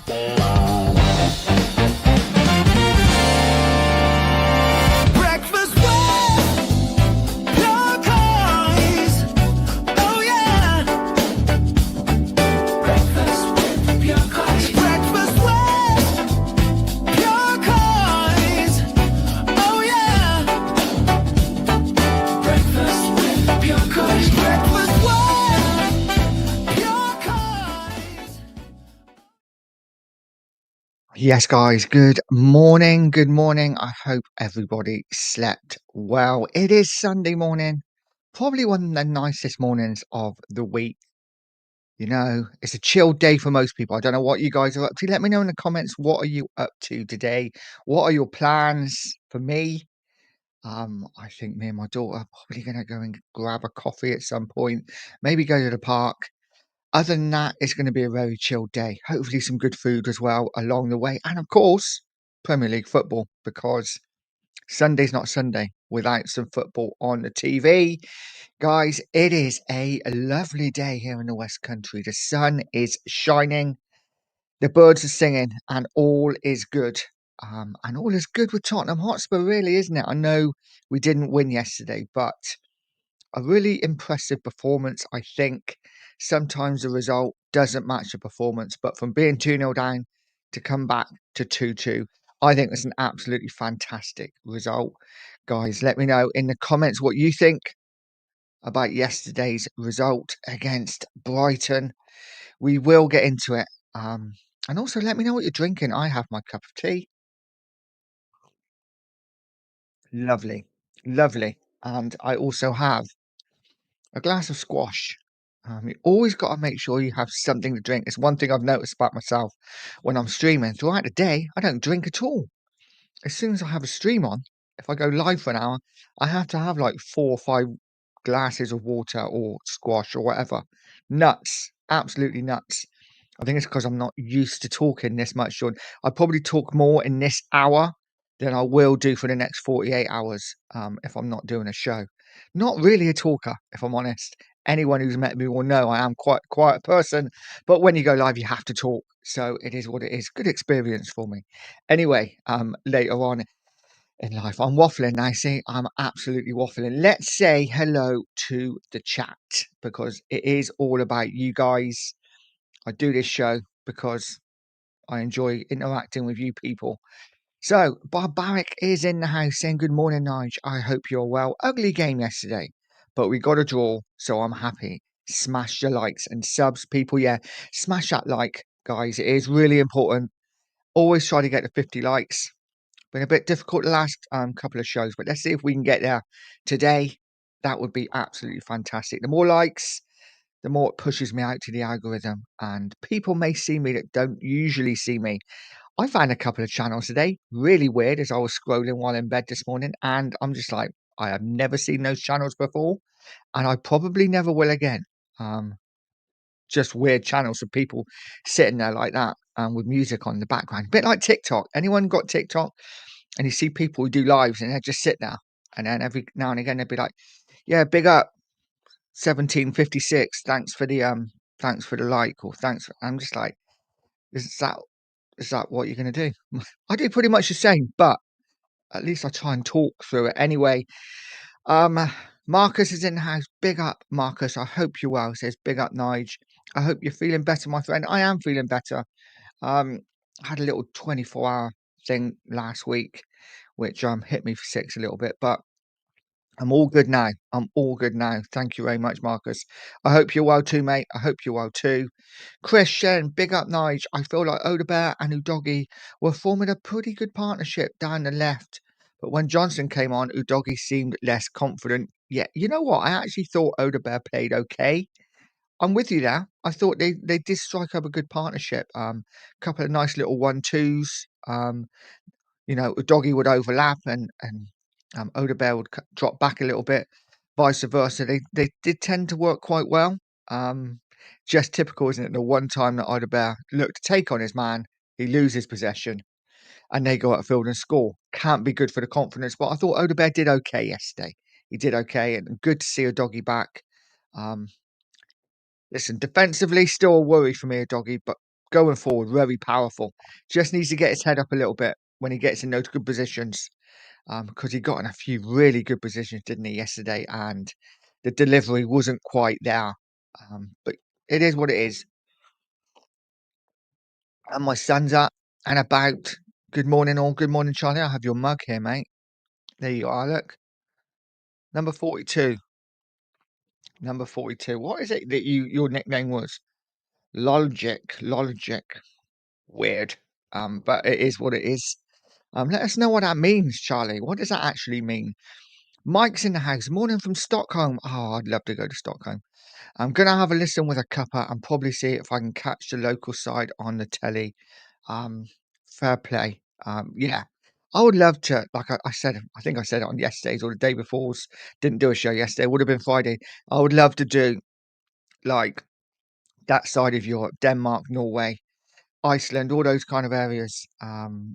Breakfast with your Coys. Oh yeah. Breakfast with your Coys. Breakfast with your Coys. Oh yeah. Breakfast with your Coys. Breakfast with your Coys. Yes, guys, good morning. Good morning. I hope everybody slept well. It is Sunday morning, probably one of the nicest mornings of the week. You know, it's a chill day for most people. I don't know what you guys are up to. Let me know in the comments, what are you up to today? What are your plans? For me, I think me and my daughter are probably going to go and grab a coffee at some point, maybe go to the park. Other than that, it's going to be a very chilled day. Hopefully, some good food as well along the way. And of course, Premier League football, because Sunday's not Sunday without some football on the TV. Guys, it is a lovely day here in the West Country. The sun is shining, the birds are singing, and all is good. And all is good with Tottenham Hotspur, really, isn't it? I know we didn't win yesterday, but a really impressive performance. I think sometimes the result doesn't match the performance, but from being 2-0 down to come back to 2-2, I think it's an absolutely fantastic result. Guys, let me know in the comments what you think about yesterday's result against Brighton. We will get into it. And also let me know what you're drinking. I have my cup of tea. Lovely, lovely. And I also have a glass of squash. You always got to make sure you have something to drink. It's one thing I've noticed about myself when I'm streaming. Throughout the day, I don't drink at all. As soon as I have a stream on, if I go live for an hour, I have to have like 4 or 5 glasses of water or squash or whatever. Nuts. Absolutely nuts. I think it's because I'm not used to talking this much, Sean. I probably talk more in this hour than I will do for the next 48 hours if I'm not doing a show. Not really a talker, if I'm honest. Anyone who's met me will know I am quite a quiet person, but when you go live, you have to talk. So it is what it is. Good experience for me. Anyway, later on in life, I'm waffling now. See, I'm absolutely waffling. Let's say hello to the chat because it is all about you guys. I do this show because I enjoy interacting with you people. So, Barbaric is in the house saying, good morning, Nige. I hope you're well. Ugly game yesterday, but we got a draw, so I'm happy. Smash your likes and subs, people. Yeah, smash that like, guys. It is really important. Always try to get to 50 likes. Been a bit difficult the last couple of shows, but let's see if we can get there today. That would be absolutely fantastic. The more likes, the more it pushes me out to the algorithm, and people may see me that don't usually see me. I found a couple of channels today, really weird, as I was scrolling while in bed this morning, and I'm just like, I have never seen those channels before, and I probably never will again. Just weird channels of people sitting there like that, with music on in the background, a bit like TikTok. Anyone got TikTok? And you see people who do lives, and they just sit there, and then every now and again they'd be like, "Yeah, big up, 1756. Thanks for the like, or thanks." I'm just like, is that what you're gonna do? I do pretty much the same, but at least I try and talk through it anyway. Marcus is in the house. Big up, Marcus. I hope you're well. Says big up, Nige. I hope you're feeling better, my friend. I am feeling better. I had a little 24-hour thing last week, which hit me for 6 a little bit, but I'm all good now. I'm all good now. Thank you very much, Marcus. I hope you're well too, mate. I hope you're well too. Christian, big up, Nige. I feel like Odebear and Udogi were forming a pretty good partnership down the left. But when Johnson came on, Udogi seemed less confident. Yeah, you know what? I actually thought Odebear played okay. I'm with you there. I thought they did strike up a good partnership. Couple of nice little 1-2s. Udogi would overlap and Odebear would drop back a little bit, vice versa. They did tend to work quite well. Just typical, isn't it? The one time that Odebear looked to take on his man, he loses possession, and they go outfield and score. Can't be good for the confidence. But I thought Odebear did okay yesterday. He did okay, and good to see Udogi back. Listen, defensively, still a worry for me, Udogi, but going forward, very powerful. Just needs to get his head up a little bit when he gets in those good positions, because he got in a few really good positions, didn't he, yesterday? And the delivery wasn't quite there. But it is what it is. And my son's up and about. Good morning, all. Good morning, Charlie. I have your mug here, mate. There you are. Look, number 42. Number 42. What is it that your nickname was? Logic. Logic. Weird. But it is what it is. Let us know what that means, Charlie. What does that actually mean? Mike's in the house. Morning from Stockholm. Oh, I'd love to go to Stockholm. I'm gonna have a listen with a cuppa and probably see if I can catch the local side on the telly. Um, Fair play. Yeah, I would love to. Like I said, I think I said it on yesterday's or the day before's. Didn't do a show yesterday. It would have been Friday. I would love to do like that side of Europe, Denmark, Norway, Iceland, all those kind of areas.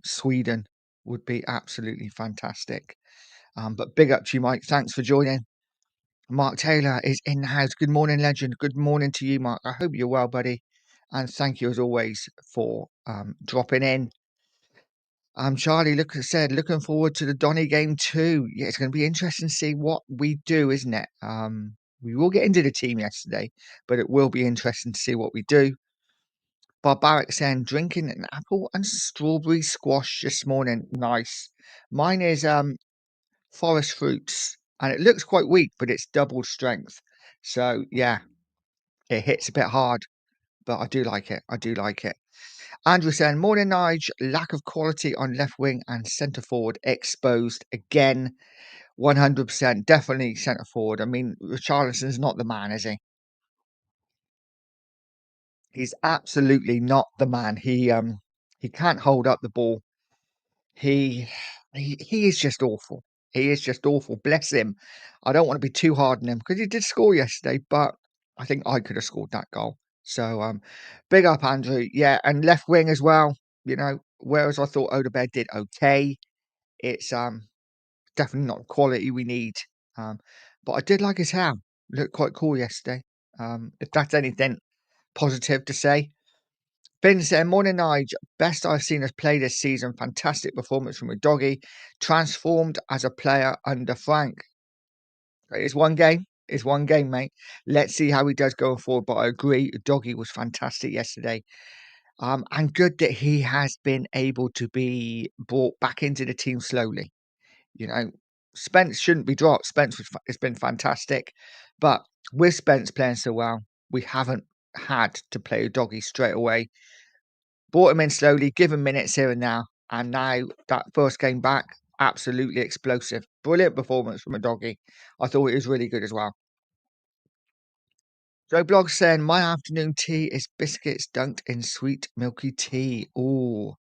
Sweden would be absolutely fantastic. But big up to you, Mike. Thanks for joining. Mark Taylor is in the house. Good morning, legend. Good morning to you, Mark. I hope you're well, buddy. And thank you, as always, for dropping in. Charlie, looking forward to the Donny game too. Yeah, it's going to be interesting to see what we do, isn't it? We will get into the team yesterday, but it will be interesting to see what we do. Barbaric saying drinking an apple and strawberry squash this morning. Nice. Mine is forest fruits, and it looks quite weak, but it's double strength. So yeah, it hits a bit hard, but I do like it. I do like it. Andrew saying, morning, Nige. Lack of quality on left wing and centre forward exposed again. 100%. Definitely centre forward. I mean, Richarlison's not the man, is he? He's absolutely not the man. He can't hold up the ball. He he is just awful. He is just awful. Bless him. I don't want to be too hard on him because he did score yesterday, but I think I could have scored that goal. So big up Andrew. Yeah, and left wing as well. You know, whereas I thought Odegaard did okay, it's definitely not the quality we need. Um, but I did like his hair. Looked quite cool yesterday. If that's anything positive to say. Ben said, morning, Nige. Best I've seen us play this season. Fantastic performance from a doggy. Transformed as a player under Frank. It's one game. It's one game, mate. Let's see how he does going forward. But I agree, doggy was fantastic yesterday. And good that he has been able to be brought back into the team slowly. You know, Spence shouldn't be dropped. Has been fantastic. But with Spence playing so well, we haven't had to play a doggy straight away. Brought him in slowly, give him minutes here and now, and now that first game back, absolutely explosive. Brilliant performance from a doggy. I thought it was really good as well. Joe Blog saying, my afternoon tea is biscuits dunked in sweet milky tea. Oh,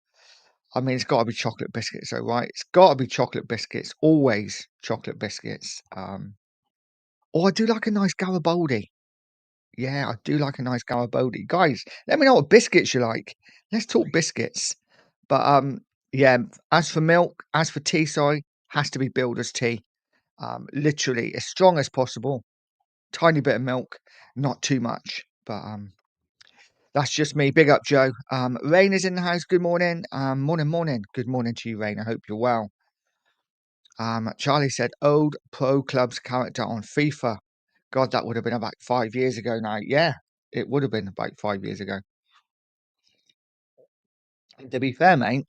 I mean, it's got to be chocolate biscuits, though, right? It's got to be chocolate biscuits. Always chocolate biscuits. Oh, I do like a nice Garibaldi. Yeah, I do like a nice Garibaldi. Guys, let me know what biscuits you like. Let's talk biscuits. But yeah, as for milk, as for tea, sorry, has to be Builder's tea. Literally as strong as possible. Tiny bit of milk, not too much. But that's just me. Big up, Joe. Rain is in the house. Good morning. Morning. Good morning to you, Rain. I hope you're well. Charlie said, old pro clubs character on FIFA. God, that would have been about 5 years ago now. Yeah, it would have been about 5 years ago. And to be fair, mate,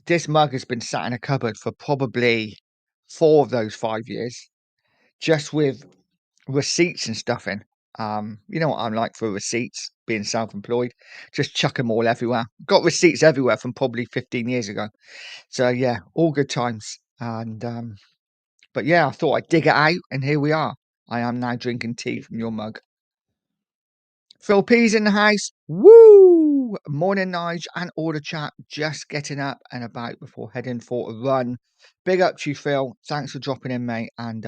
this mug has been sat in a cupboard for probably 4 of those 5 years, just with receipts and stuff in. You know what I'm like for receipts, being self-employed. Just chuck them all everywhere. Got receipts everywhere from probably 15 years ago. So yeah, all good times. And but yeah, I thought I'd dig it out, and here we are. I am now drinking tea from your mug. Phil P's in the house. Woo! Morning, Nige, and all the chat. Just getting up and about before heading for a run. Big up to you, Phil. Thanks for dropping in, mate. And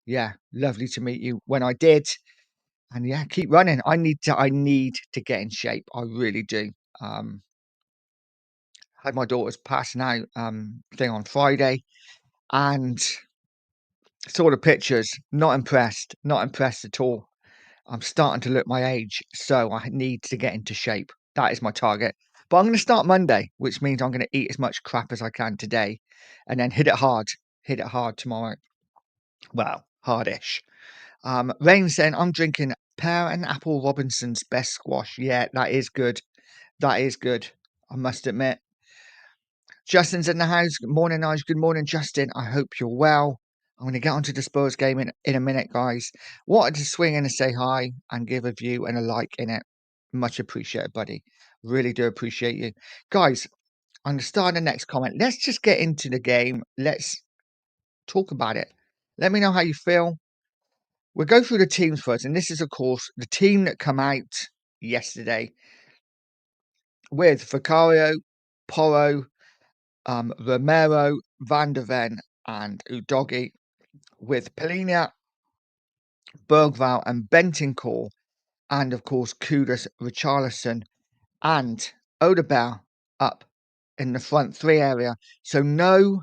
yeah, lovely to meet you when I did. And yeah, keep running. I need to get in shape. I really do. Had my daughter's passing out thing on Friday, and saw the pictures. Not impressed. Not impressed at all. I'm starting to look my age, so I need to get into shape. That is my target. But I'm going to start Monday, which means I'm going to eat as much crap as I can today and then hit it hard. Hit it hard tomorrow. Well, hardish. Rain saying, I'm drinking Pear and Apple Robinson's best squash. Yeah, that is good. That is good. I must admit. Justin's in the house. Good morning, Nige. Good morning, Justin. I hope you're well. I'm going to get onto the Spurs game in a minute, guys. Wanted to swing in and say hi and give a view and a like in it. Much appreciated, buddy. Really do appreciate you. Guys, I'm going to start the next comment. Let's just get into the game. Let's talk about it. Let me know how you feel. We'll go through the teams first. And this is, of course, the team that come out yesterday with Vicario, Porro, Romero, Van der Ven, and Udogi, with Polina, Bergval, and Bentancur, and of course Kudus, Richarlison, and Odegaard up in the front three area. So no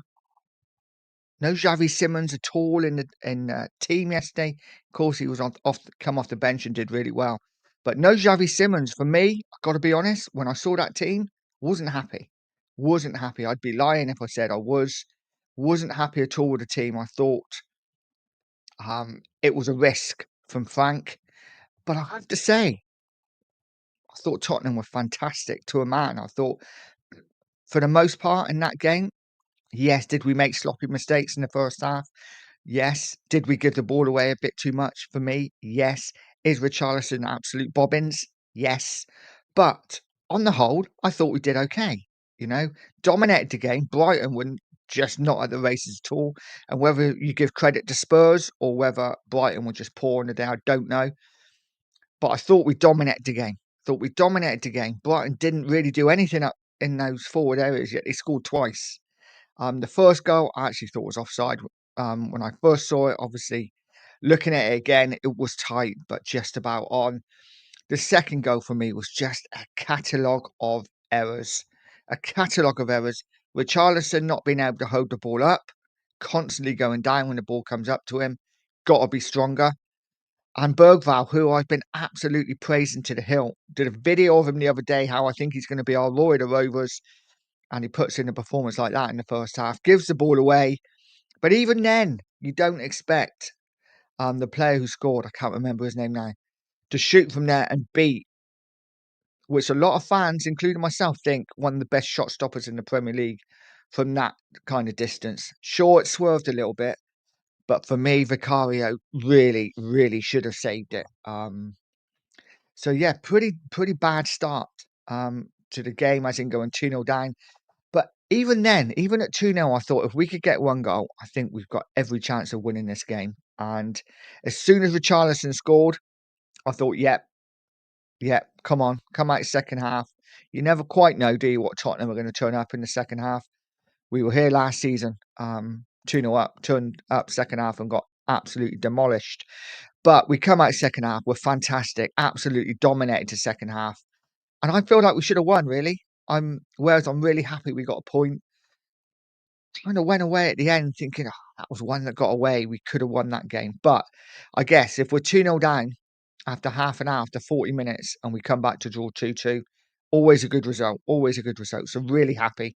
Xavi Simons at all in the team yesterday. Of course, he was come off the bench and did really well, but no Xavi Simons for me. I got to be honest. When I saw that team, wasn't happy. Wasn't happy. I'd be lying if I said I was. Wasn't happy at all with the team. I thought it was a risk from Frank, but I have to say, I thought Tottenham were fantastic to a man. I thought, for the most part in that game, yes, did we make sloppy mistakes in the first half? Yes. Did we give the ball away a bit too much for me? Yes. Is Richarlison absolute bobbins? Yes. But on the whole, I thought we did okay. You know, dominated the game. Brighton wouldn't just not at the races at all. And whether you give credit to Spurs or whether Brighton were just poor in the day, I don't know. But I thought we dominated the game. Brighton didn't really do anything up in those forward areas yet. They scored twice. The first goal I actually thought was offside when I first saw it. Obviously, looking at it again, it was tight, but just about on. The second goal for me was just a catalogue of errors. A catalogue of errors. Richarlison not being able to hold the ball up, constantly going down when the ball comes up to him. Got to be stronger. And Bergval, who I've been absolutely praising to the hill, did a video of him the other day how I think he's going to be our Roy the Rovers, and he puts in a performance like that in the first half, gives the ball away. But even then, you don't expect the player who scored, I can't remember his name now, to shoot from there and beat, which a lot of fans, including myself, think one of the best shot stoppers in the Premier League from that kind of distance. Sure, it swerved a little bit, but for me, Vicario really, really should have saved it. So yeah, pretty bad start to the game, as in going 2-0 down. But even then, even at 2-0, I thought if we could get one goal, I think we've got every chance of winning this game. And as soon as Richarlison scored, I thought, yep, come on, come out second half. You never quite know, do you, what Tottenham are going to turn up in the second half. We were here last season, 2-0 up, turned up second half and got absolutely demolished. But we come out second half, we're fantastic, absolutely dominated the second half. And I feel like we should have won, really. Whereas I'm really happy we got a point. Kind of went away at the end thinking, oh, that was one that got away. We could have won that game. But I guess if we're 2-0 down after half an hour, after 40 minutes, and we come back to draw 2-2, always a good result. Always a good result. So really happy.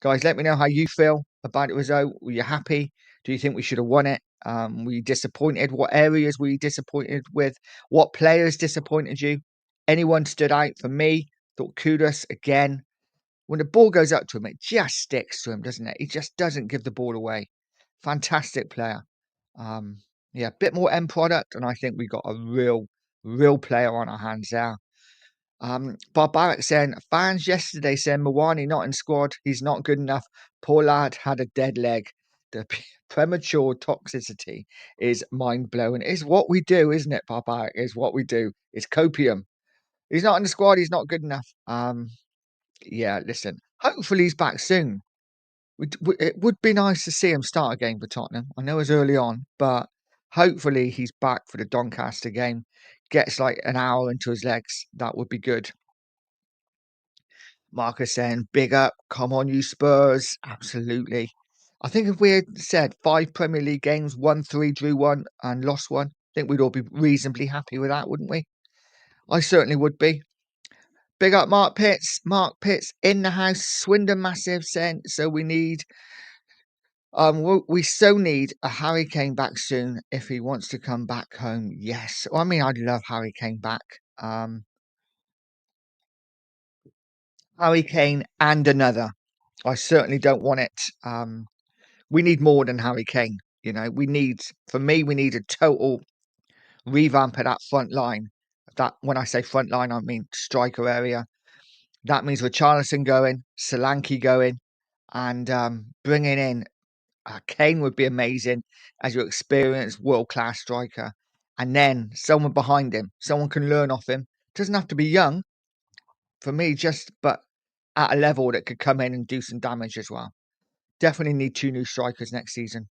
Guys, let me know how you feel about the result. Were you happy? Do you think we should have won it? Were you disappointed? What areas were you disappointed with? What players disappointed you? Anyone stood out for me? Thought Kudus again. When the ball goes up to him, it just sticks to him, doesn't it? He just doesn't give the ball away. Fantastic player. Yeah, a bit more end product, and I think we got a real player on our hands there. Barbaric saying, fans yesterday saying Mawani not in squad, he's not good enough. Poor lad had a dead leg. The premature toxicity is mind-blowing. It's what we do, isn't it, Barbaric? It's what we do. It's copium. He's not in the squad, he's not good enough. Yeah, listen, hopefully he's back soon. It would be nice to see him start a game for Tottenham. I know it's early on, but hopefully he's back for the Doncaster game. Gets like an hour into his legs. That would be good. Marcus saying, big up. Come on, you Spurs. Absolutely. I think if we had said 5 Premier League games, won 3, drew 1, and lost 1, I think we'd all be reasonably happy with that, wouldn't we? I certainly would be. Big up Mark Pitts. Mark Pitts in the house. Swindon massive sent. So we need we so need a Harry Kane back soon if he wants to come back home. Yes. Well, I mean, I'd love Harry Kane back. Harry Kane and another. I certainly don't want it. We need more than Harry Kane. You know, for me, we need a total revamp of that front line. That when I say front line, I mean striker area. That means Richarlison going, Solanke going, and bringing in Kane would be amazing as your experienced world class striker, and then someone behind him, someone can learn off him. Doesn't have to be young for me, but at a level that could come in and do some damage as well. Definitely need two new strikers next season,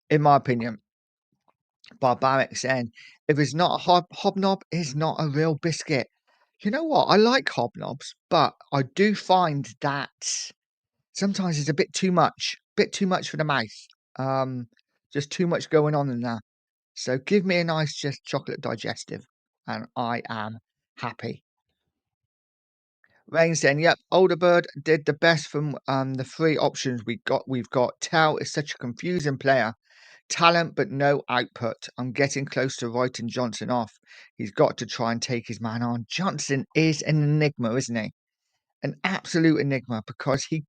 in my opinion. Barbaric saying, if it's not a hobnob, it's not a real biscuit. You know what? I like hobnobs, but I do find that sometimes it's a bit too much for the mouth. Just too much going on in there. So give me a nice just chocolate digestive, and I am happy. Rain saying, yep, Older Bird did the best from the three options we got. We've got Tao is such a confusing player. Talent but no output. I'm getting close to writing Johnson off. He's got to try and take his man on. Johnson is an enigma, isn't he? An absolute enigma because he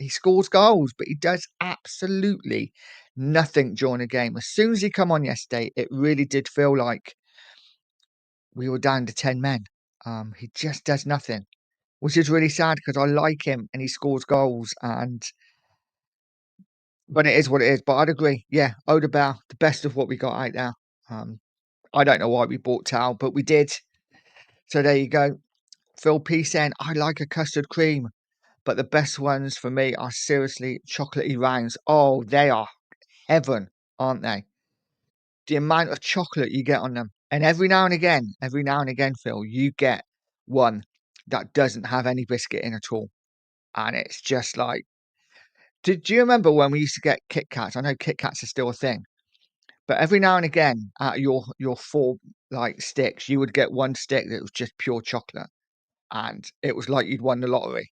scores goals, but he does absolutely nothing during the game. As soon as he come on yesterday, it really did feel like we were down to 10 men. He just does nothing, which is really sad because I like him and he scores goals. But it is what it is. But I'd agree. Yeah, Oderbell, the best of what we got out there. Um, I don't know why we bought Tao, but we did. So there you go. Phil P saying, I like a custard cream, but the best ones for me are seriously chocolatey rounds. Oh, they are heaven, aren't they? The amount of chocolate you get on them. And every now and again, Phil, you get one that doesn't have any biscuit in at all. And it's just like, do you remember when we used to get Kit Kats? I know Kit Kats are still a thing, but every now and again, out of your four like sticks, you would get one stick that was just pure chocolate, and it was like you'd won the lottery.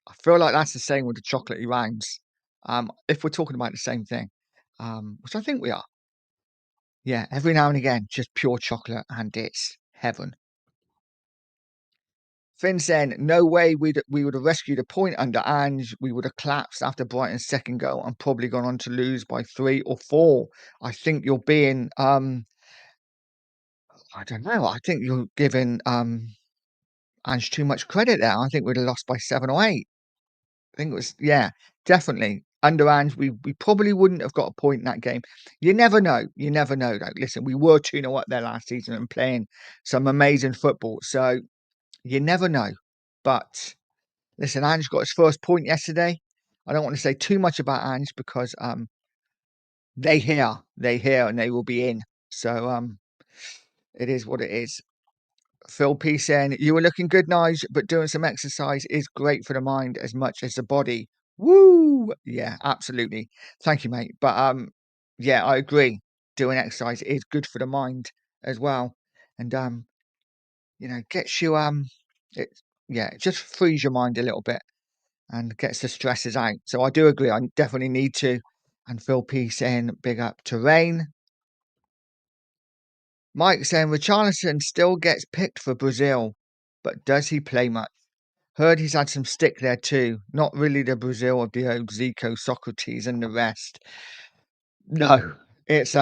I feel like that's the same with the chocolatey rounds. If we're talking about the same thing, which I think we are. Yeah, every now and again, just pure chocolate, and it's heaven. Finn saying, no way we would have rescued a point under Ange. We would have collapsed after Brighton's second goal and probably gone on to lose by 3 or 4. I think you're being I don't know. I think you're giving Ange too much credit there. I think we'd have lost by 7 or 8. I think it was, yeah, definitely. Under Ange, we probably wouldn't have got a point in that game. You never know. You never know. Like, listen, we were 2-0 up there last season and playing some amazing football. So you never know. But listen, Ange got his first point yesterday. I don't want to say too much about Ange because they hear, and they will be in. So it is what it is. Phil P saying, you were looking good, Nige, but doing some exercise is great for the mind as much as the body. Woo! Yeah, absolutely. Thank you, mate. But yeah, I agree. Doing exercise is good for the mind as well. And gets you it yeah, it just frees your mind a little bit and gets the stresses out. So I do agree. I definitely need to. And Phil P saying, big up to Rain. Mike saying Richarlison still gets picked for Brazil, but does he play much? Heard he's had some stick there too. Not really the Brazil of the old Zico, Socrates, and the rest. No, it's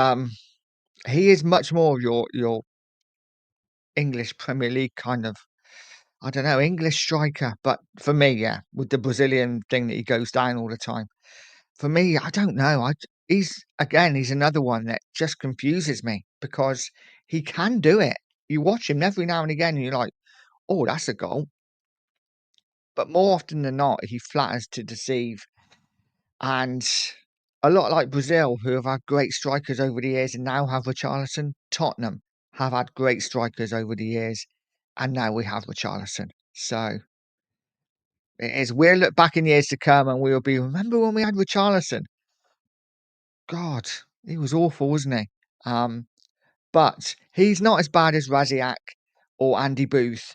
he is much more of your English Premier League kind of, I don't know, English striker. But for me, yeah, with the Brazilian thing that he goes down all the time. For me, I don't know. He's another one that just confuses me because he can do it. You watch him every now and again, and you're like, oh, that's a goal. But more often than not, he flatters to deceive. And a lot like Brazil, who have had great strikers over the years and now have Richarlison, Tottenham have had great strikers over the years, and now we have Richarlison. So it is. We'll look back in years to come and we will be, remember when we had Richarlison? God, he was awful, wasn't he? But he's not as bad as Raziak or Andy Booth.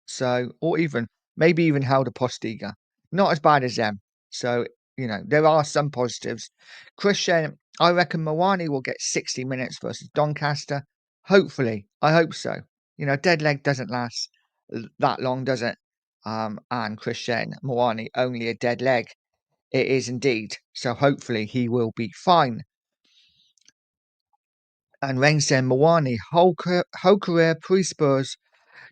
So, or even maybe even Helder Postiga. Not as bad as them. So, there are some positives. Christian, I reckon Mawani will get 60 minutes versus Doncaster. Hopefully. I hope so. Dead leg doesn't last that long, does it? And Christian Mawani only a dead leg. It is indeed. So hopefully he will be fine. And Rangsen Mawani, whole career pre-Spurs,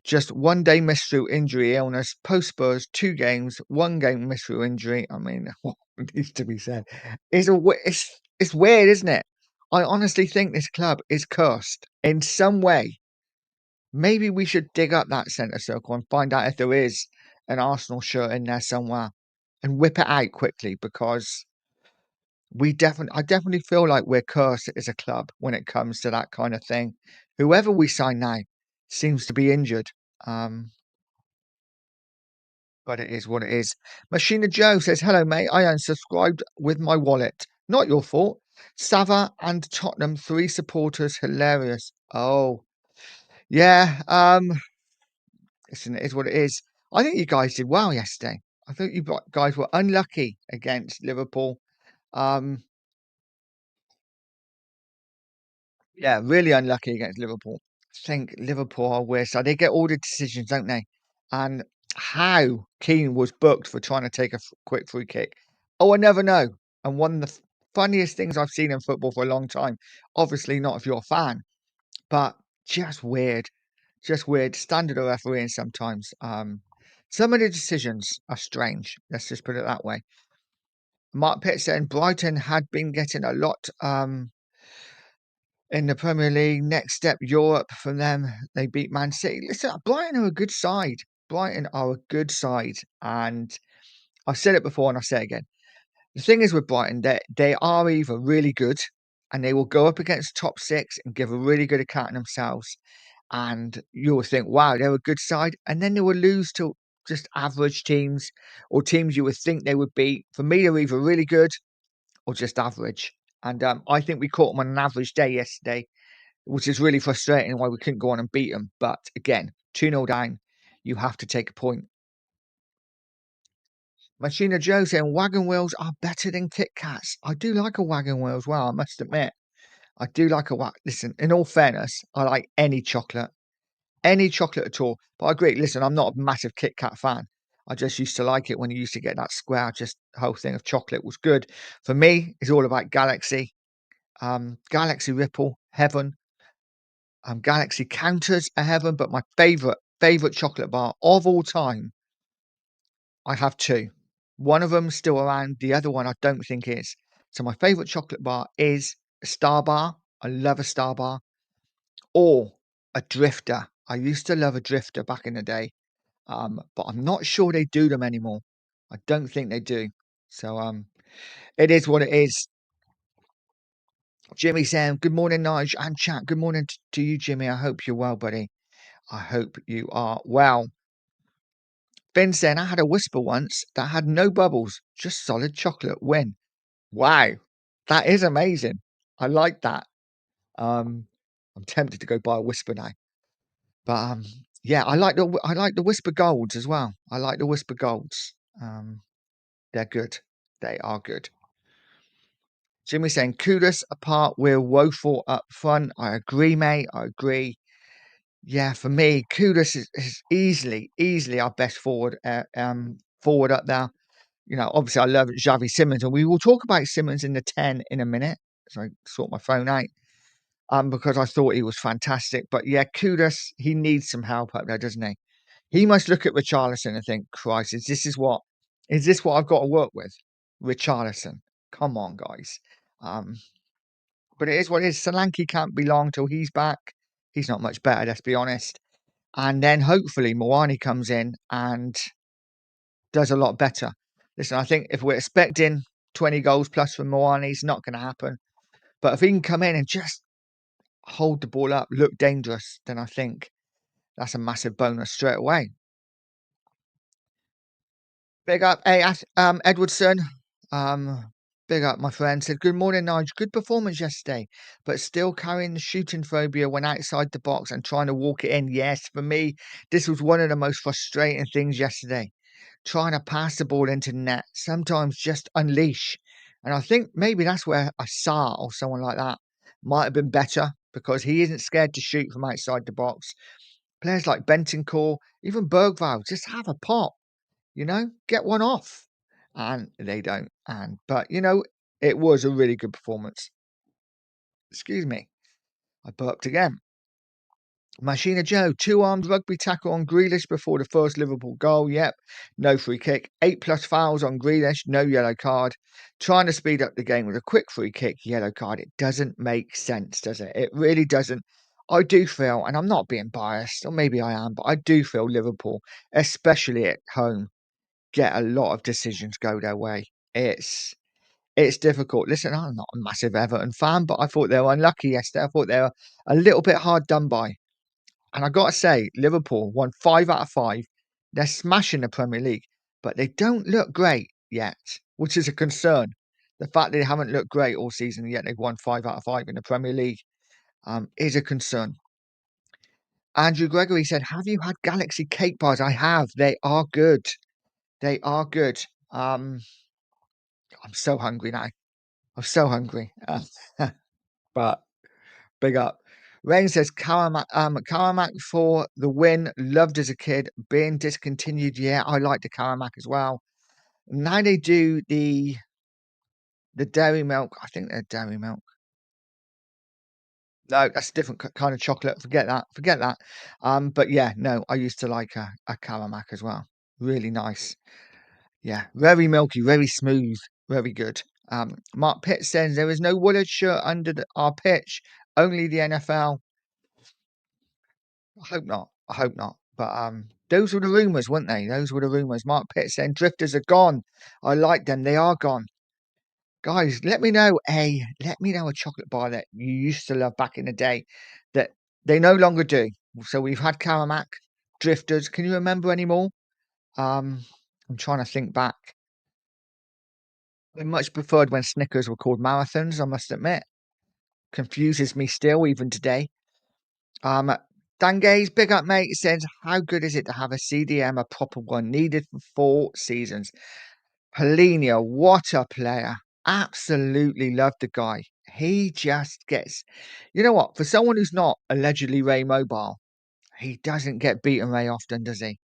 just 1 day missed through injury illness. Post Spurs, 2 games, 1 game missed through injury. I mean, what needs to be said? It's weird, isn't it? I honestly think this club is cursed in some way. Maybe we should dig up that centre circle and find out if there is an Arsenal shirt in there somewhere and whip it out quickly, because I definitely feel like we're cursed as a club when it comes to that kind of thing. Whoever we sign now seems to be injured. Um, but it is what it is. Machina Joe says, "Hello, mate. I unsubscribed with my wallet. Not your fault. Sava and Tottenham, 3 supporters. Hilarious." Oh, yeah. Listen, it is what it is. I think you guys did well yesterday. I think guys were unlucky against Liverpool. Um, yeah, really unlucky against Liverpool. I think Liverpool are weird. So they get all the decisions, don't they? And how Keane was booked for trying to take a quick free kick. Oh, I never know. And one of the funniest things I've seen in football for a long time. Obviously, not if you're a fan, but just weird. Just weird. Standard of refereeing sometimes. Some of the decisions are strange. Let's just put it that way. Mark Pitt saying Brighton had been getting a lot in the Premier League. Next step, Europe from them. They beat Man City. Listen, Brighton are a good side. Brighton are a good side. And I've said it before and I'll say it again. The thing is with Brighton, they are either really good and they will go up against top six and give a really good account of themselves. And you will think, wow, they're a good side. And then they will lose to just average teams or teams you would think they would beat. For me, they're either really good or just average. And I think we caught them on an average day yesterday, which is really frustrating why we couldn't go on and beat them. But again, 2-0 down, you have to take a point. Machina Joe saying wagon wheels are better than Kit Kats. I do like a wagon wheel as well, I must admit. I do like Listen, in all fairness, I like any chocolate at all. But I agree, listen, I'm not a massive Kit Kat fan. I just used to like it when you used to get that square, just the whole thing of chocolate was good. For me, it's all about Galaxy. Galaxy Ripple, heaven. Galaxy Counters are heaven, but my favourite chocolate bar of all time, I have two. One of them's still around, the other one I don't think is. So my favourite chocolate bar is a Star Bar. I love a Star Bar. Or a Drifter. I used to love a Drifter back in the day. But I'm not sure they do them anymore. I don't think they do. So it is what it is. Jimmy saying, "Good morning, Nige and chat. Good morning to you, Jimmy. I hope you're well, buddy. I hope you are well." Finn saying, "I had a whisper once that had no bubbles, just solid chocolate. Win." Wow, that is amazing. I like that. Um, I'm tempted to go buy a whisper now. But yeah, I like the whisper golds as well. I like the whisper golds. They're good. They are good. Jimmy saying, "Kudos apart, we're woeful up front." I agree, mate. I agree. Yeah, for me, Kudos is easily our best forward up there. Obviously, I love Xavi Simons, and we will talk about Simons in the 10 in a minute. So I sort my phone out, because I thought he was fantastic. But yeah, Kudos, he needs some help up there, doesn't he? He must look at Richarlison and think, "Christ, is this what I've got to work with?" Richarlison, come on, guys. Um, but it is what it is. Solanke can't be long till he's back. He's not much better, let's be honest. And then hopefully Moani comes in and does a lot better. Listen, I think if we're expecting 20 goals plus from Moani, it's not going to happen. But if he can come in and just hold the ball up, look dangerous, then I think that's a massive bonus straight away. Big up, hey, Edwardson. big up, my friend. Said, good morning, Nige. Good performance yesterday, but still carrying the shooting phobia when outside the box and trying to walk it in. Yes, for me, this was one of the most frustrating things yesterday. Trying to pass the ball into the net, sometimes just unleash. And I think maybe that's where a Sarr or someone like that might have been better because he isn't scared to shoot from outside the box. Players like Bentancur, even Bergvall, just have a pop, get one off. And they don't. But it was a really good performance. Excuse me. I burped again. Machina Joe, two-armed rugby tackle on Grealish before the first Liverpool goal. Yep, no free kick. 8+ fouls on Grealish, no yellow card. Trying to speed up the game with a quick free kick, yellow card. It doesn't make sense, does it? It really doesn't. I do feel, and I'm not being biased, or maybe I am, but I do feel Liverpool, especially at home, get a lot of decisions go their way. It's difficult. Listen, I'm not a massive Everton fan, but I thought they were unlucky yesterday. I thought they were a little bit hard done by. And I got to say, Liverpool won 5 out of 5. They're smashing the Premier League, but they don't look great yet, which is a concern. The fact that they haven't looked great all season, yet they've won 5 out of 5 in the Premier League, is a concern. Andrew Gregory said, have you had Galaxy cake bars? I have. They are good. They are good. I'm so hungry now. I'm so hungry. But big up. Rain says Karamak for the win. Loved as a kid. Being discontinued. Yeah, I like the Karamak as well. Now they do the dairy milk. I think they're dairy milk. No, that's a different kind of chocolate. Forget that. Forget that. But yeah, no, I used to like a Karamak as well. Really nice. Yeah, very milky, very smooth, very good. Mark Pitt says there is no Woolwich shirt under our pitch. Only the NFL. I hope not. I hope not. But those were the rumours, weren't they? Those were the rumours. Mark Pitt saying drifters are gone. I like them. They are gone. Guys, let me know a chocolate bar that you used to love back in the day that they no longer do. So we've had Karamak, drifters. Can you remember any more? I'm trying to think back. I much preferred when Snickers were called marathons, I must admit. Confuses me still, even today. Dangaze, big up, mate, says, how good is it to have a CDM, a proper one, needed for 4 seasons? Polina, what a player. Absolutely love the guy. He just gets, you know what? For someone who's not allegedly Ray Mobile, he doesn't get beaten very often, does he?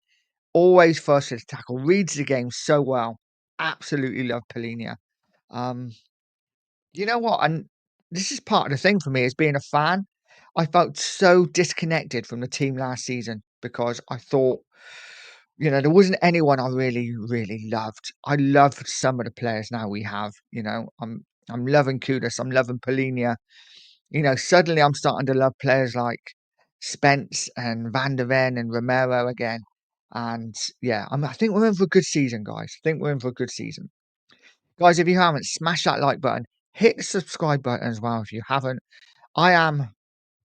Always first to the tackle, reads the game so well. Absolutely love Polina. Um, You know what? And this is part of the thing for me as being a fan. I felt so disconnected from the team last season because I thought, there wasn't anyone I really, really loved. I love some of the players now we have. I'm loving Kudus. I'm loving Polinia. Suddenly I'm starting to love players like Spence and Van der Ven and Romero again. And yeah, I think we're in for a good season, guys. I think we're in for a good season. Guys, if you haven't, smash that like button. Hit the subscribe button as well if you haven't. I am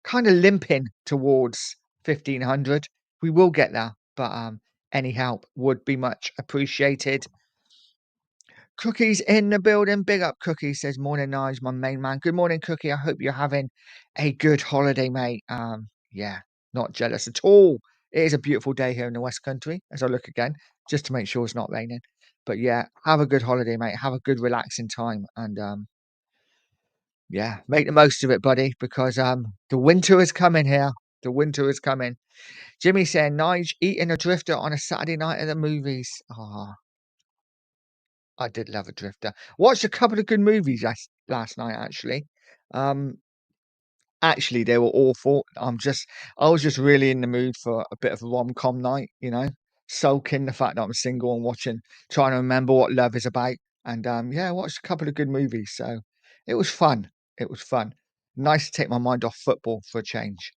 kind of limping towards 1,500. We will get there, but any help would be much appreciated. Cookie's in the building. Big up, Cookie, says, morning, Nige, my main man. Good morning, Cookie. I hope you're having a good holiday, mate. Yeah, not jealous at all. It is a beautiful day here in the West Country, as I look again, just to make sure it's not raining. But yeah, have a good holiday, mate. Have a good relaxing time. And yeah, make the most of it, buddy, because the winter is coming here. The winter is coming. Jimmy saying, Nige eating a drifter on a Saturday night at the movies. Oh, I did love a drifter. Watched a couple of good movies last night, actually. Um, actually, they were awful. I was just really in the mood for a bit of a rom-com night, soaking the fact that I'm single and trying to remember what love is about. And yeah, I watched a couple of good movies, so it was fun. It was fun. Nice to take my mind off football for a change.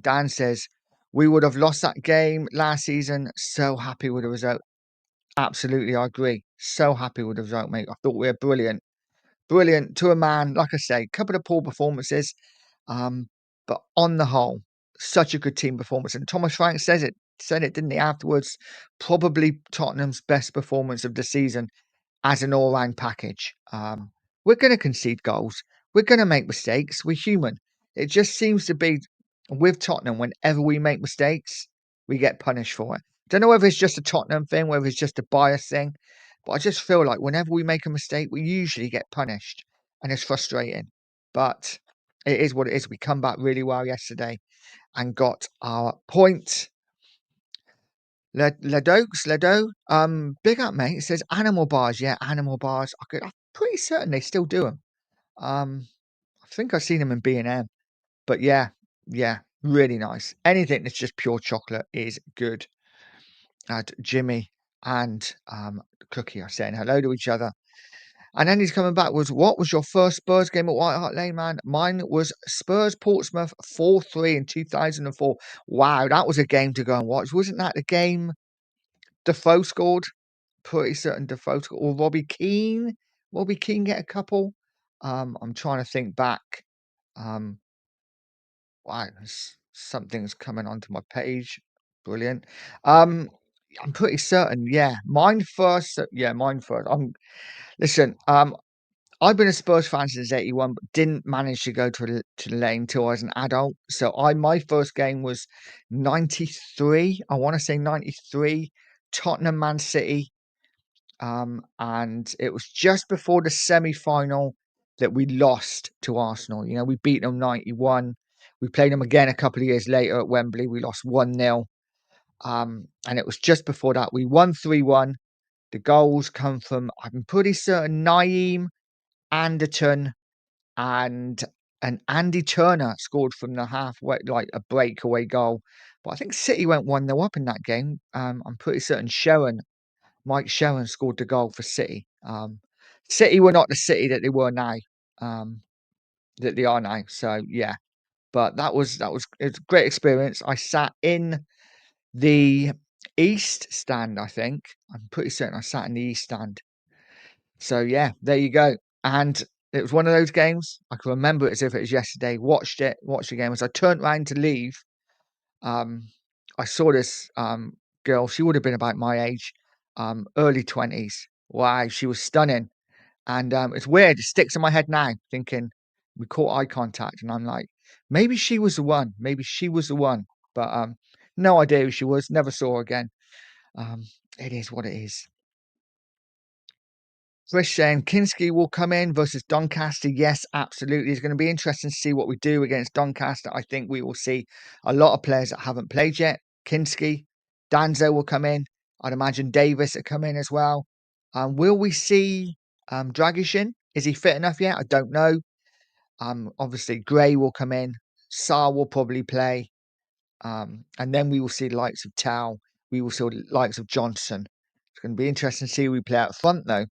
Dan says, we would have lost that game last season. So happy with the result. Absolutely, I agree. So happy with the result, mate. I thought we were brilliant. Brilliant to a man. Like I say, a couple of poor performances. But on the whole, such a good team performance. And Thomas Frank said it, didn't he, afterwards? Probably Tottenham's best performance of the season. as an all-round package. We're going to concede goals. We're going to make mistakes. We're human. It just seems to be with Tottenham, whenever we make mistakes, we get punished for it. Don't know whether it's just a Tottenham thing, whether it's just a bias thing, but I just feel like whenever we make a mistake, we usually get punished, and it's frustrating. But it is what it is. We come back really well yesterday and got our point. Ledo, big up, mate. It says animal bars. Yeah, animal bars. I'm pretty certain they still do them. I think I've seen them in B&M. But yeah, really nice. Anything that's just pure chocolate is good. Jimmy and Cookie are saying hello to each other. And then he's coming back with, what was your first Spurs game at White Hart Lane, man? Mine was Spurs Portsmouth 4-3 in 2004. Wow, that was a game to go and watch. Wasn't that the game Defoe scored? Pretty certain Defoe scored. Or Robbie Keane? Robbie Keane get a couple? I'm trying to think back. Wow, something's coming onto my page. Brilliant. I'm pretty certain, yeah. Mine first. Yeah, mine first. Listen, I've been a Spurs fan since '81, but didn't manage to go to the lane until I was an adult. So my first game was '93. I want to say '93, Tottenham Man City. And it was just before the semi-final that we lost to Arsenal. You know, we beat them 91. We played them again a couple of years later at Wembley. We lost 1-0. And it was just before that. We won 3-1. The goals come from, I'm pretty certain, Naeem, Anderton, and Andy Turner scored from the halfway, like a breakaway goal. But I think City went 1-0 up in that game. I'm pretty certain Mike Sharon scored the goal for City. City were not the City that they were now, that they are now. So yeah, but it was a great experience. I sat in the East stand. I think I'm pretty certain I sat in the East stand. So yeah, there you go. And it was one of those games I can remember it as if it was yesterday. Watched the game. As I turned around to leave, um, I saw this girl. She would have been about my age, early 20s. Wow, she was stunning. And it's weird. It sticks in my head now, thinking we caught eye contact, and I'm like, maybe she was the one. Maybe she was the one. But no idea who she was. Never saw her again. It is what it is. Chris saying Kinski will come in versus Doncaster. Yes, absolutely. It's going to be interesting to see what we do against Doncaster. I think we will see a lot of players that haven't played yet. Kinski, Danzo will come in. I'd imagine Davis will come in as well. Will we see Dragishin? Is he fit enough yet? I don't know. Obviously, Gray will come in. Saar will probably play. And then we will see the likes of Tao. We will see the likes of Johnson. It's going to be interesting to see who we play out front, though.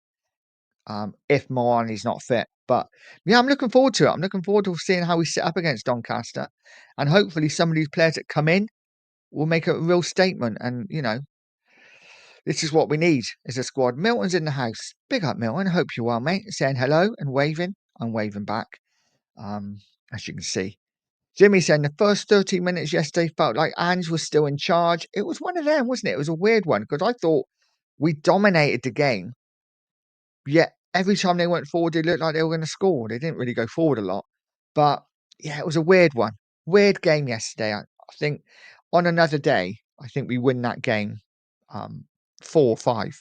If Moani's not fit. But yeah, I'm looking forward to it. I'm looking forward to seeing how we set up against Doncaster. And hopefully some of these players that come in will make a real statement. And, you know, this is what we need as a squad. Milton's in the house. Big up, Milton. Hope you're well, mate. Saying hello and waving. I'm waving back, as you can see. Jimmy saying the first 30 minutes yesterday felt like Ange was still in charge. It was one of them, wasn't it? It was a weird one because I thought we dominated the game. Yet every time they went forward, they looked like they were going to score. They didn't really go forward a lot. But yeah, it was a weird one. Weird game yesterday. I think on another day, I think we win that game 4-5.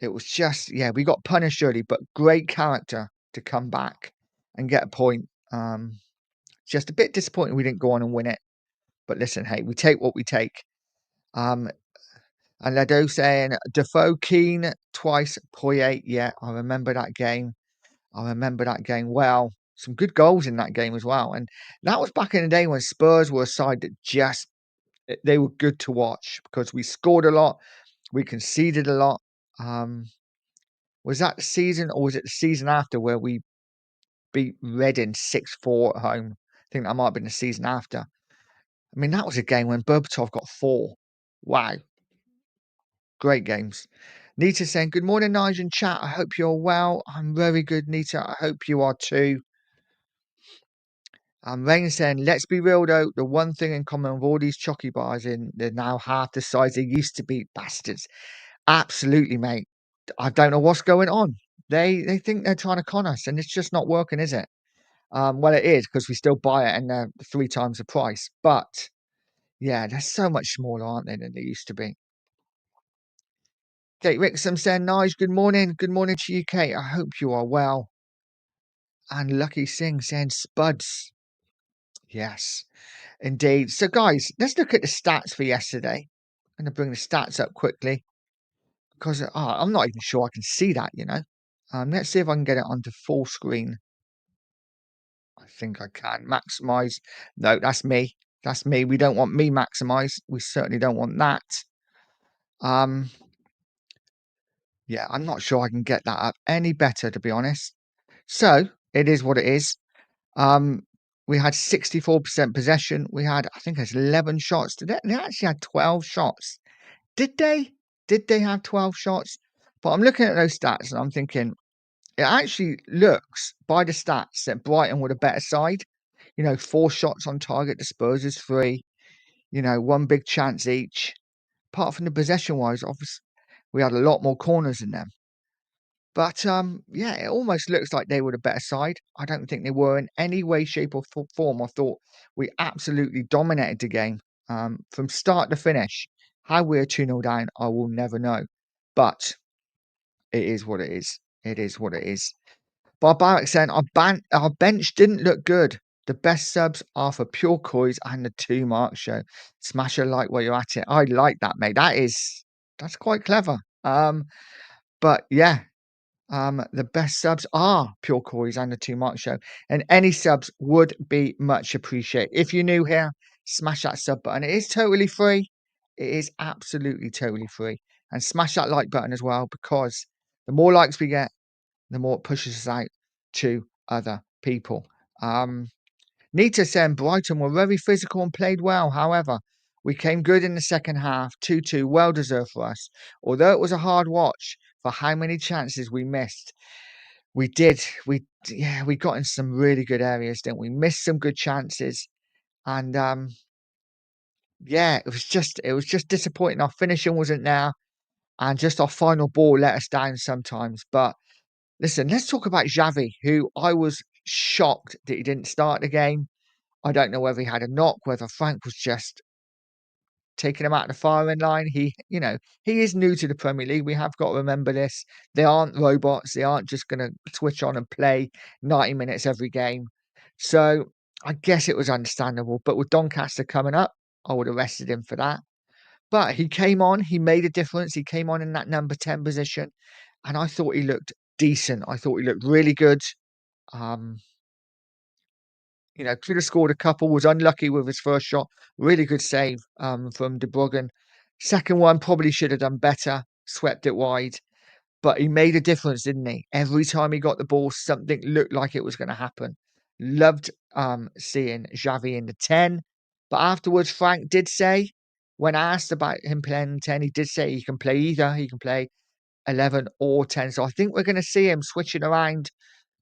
It was just, yeah, we got punished early, but great character to come back and get a point. Just a bit disappointing we didn't go on and win it. But listen, hey, we take what we take. And Ledo saying Defoe, Keane, twice, Poyet. Yeah, I remember that game. I remember that game well. Some good goals in that game as well. And that was back in the day when Spurs were a side that just, they were good to watch because we scored a lot. We conceded a lot. Was that the season or was it the season after where we beat Reading 6-4 at home? I think that might have been the season after. I mean, that was a game when Berbatov got 4. Wow. Great games. Nita saying, good morning, Nigel and chat. I hope you're well. I'm very good, Nita. I hope you are too. Rain saying, let's be real though, the one thing in common with all these chocky bars in, they're now half the size they used to be, bastards. Absolutely, mate. I don't know what's going on. They think they're trying to con us, and it's just not working, is it? Well, it is because we still buy it and they're 3 times the price. But yeah, they're so much smaller, aren't they, than they used to be? Kate Wixom saying, "Nice, good morning. Good morning to you, Kate. I hope you are well." And Lucky Singh saying, "Spuds." Yes, indeed. So, guys, let's look at the stats for yesterday. I'm going to bring the stats up quickly because I'm not even sure I can see that, you know. Let's see if I can get it onto full screen. I think I can maximize. No, that's me. That's me. We don't want me maximized. We certainly don't want that. Um, yeah, I'm not sure I can get that up any better, to be honest. So it is what it is. Um, we had 64% possession. We had, I think, it's 11 shots. They actually had 12 shots. Did they? Did they have 12 shots? But I'm looking at those stats and I'm thinking, it actually looks by the stats that Brighton were the better side. You know, 4 shots on target. The Spurs is 3. You know, 1 big chance each. Apart from the possession wise, obviously, we had a lot more corners than them. But yeah, it almost looks like they were the better side. I don't think they were in any way, shape, or form. I thought we absolutely dominated the game from start to finish. How we're 2-0 down, I will never know. But it is what it is. It is what it is. Barbaric saying our bench didn't look good. The best subs are for pure Coys and the 2 Mark show. Smash a like while you're at it. I like that, mate. That's quite clever. But yeah, the best subs are pure Coys and the 2 Mark show. And any subs would be much appreciated. If you're new here, smash that sub button. It is totally free. It is absolutely totally free. And smash that like button as well, because the more likes we get, the more it pushes us out to other people. Nita saying Brighton were very physical and played well. However, we came good in the second half. 2-2, well deserved for us. Although it was a hard watch for how many chances we missed. We did. We got in some really good areas, didn't we? Missed some good chances. And yeah, it was just disappointing. Our finishing wasn't there. And just our final ball let us down sometimes. But listen, let's talk about Xavi, who I was shocked that he didn't start the game. I don't know whether he had a knock, whether Frank was just taking him out of the firing line. He is new to the Premier League. We have got to remember this. They aren't robots. They aren't just going to switch on and play 90 minutes every game. So I guess it was understandable. But with Doncaster coming up, I would have rested him for that. But he came on. He made a difference. He came on in that number 10 position. And I thought he looked decent. I thought he looked really good. Um, could have scored a couple, was unlucky with his first shot. Really good save from De Bruyne. Second one, probably should have done better, swept it wide. But he made a difference, didn't he? Every time he got the ball, something looked like it was going to happen. Loved seeing Xavi in the 10. But afterwards, Frank did say, when asked about him playing 10, he did say he can play either. He can play 11 or 10. So I think we're going to see him switching around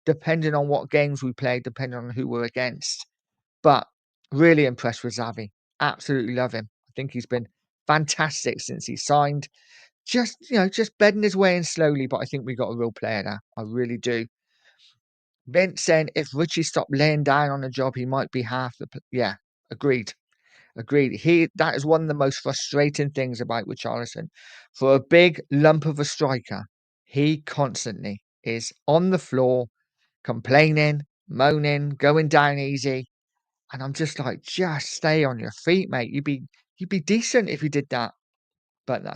depending on what games we play, depending on who we're against. But really impressed with Xavi. Absolutely love him. I think he's been fantastic since he signed. Just bedding his way in slowly, but I think we got a real player there. I really do. Vince saying if Richie stopped laying down on the job, he might be half the. Yeah, agreed. Agreed. That is one of the most frustrating things about Richarlison. For a big lump of a striker, he constantly is on the floor, complaining, moaning, going down easy. And I'm just like, just stay on your feet, mate. You'd be decent if you did that. But no.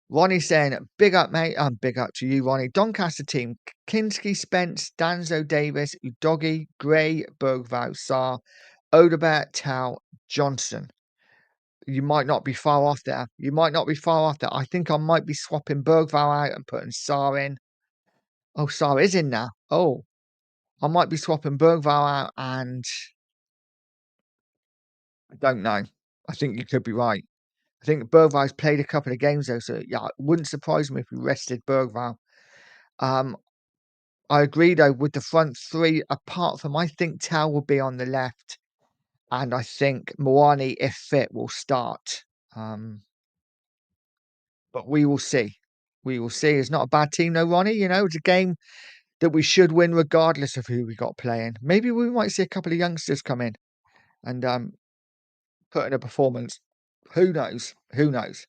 Ronnie saying, big up, mate. Big up to you, Ronnie. Doncaster team. Kinski, Spence, Danzo Davis, Udogi, Gray, Bergvau, Saar, Odebert, Tau, Johnson. You might not be far off there. I think I might be swapping Bergvau out and putting Saar in. Oh, Saar is in now. Oh, I might be swapping Bergvau out and I don't know. I think you could be right. I think Bergvall's played a couple of games though, so yeah, it wouldn't surprise me if we rested Bergvall. Um, I agree though with the front three. Apart from, I think Tao will be on the left, and I think Moani, if fit, will start. But we will see. We will see. It's not a bad team, though, Ronnie. You know, it's a game that we should win regardless of who we got playing. Maybe we might see a couple of youngsters come in and put in a performance. Who knows? Who knows?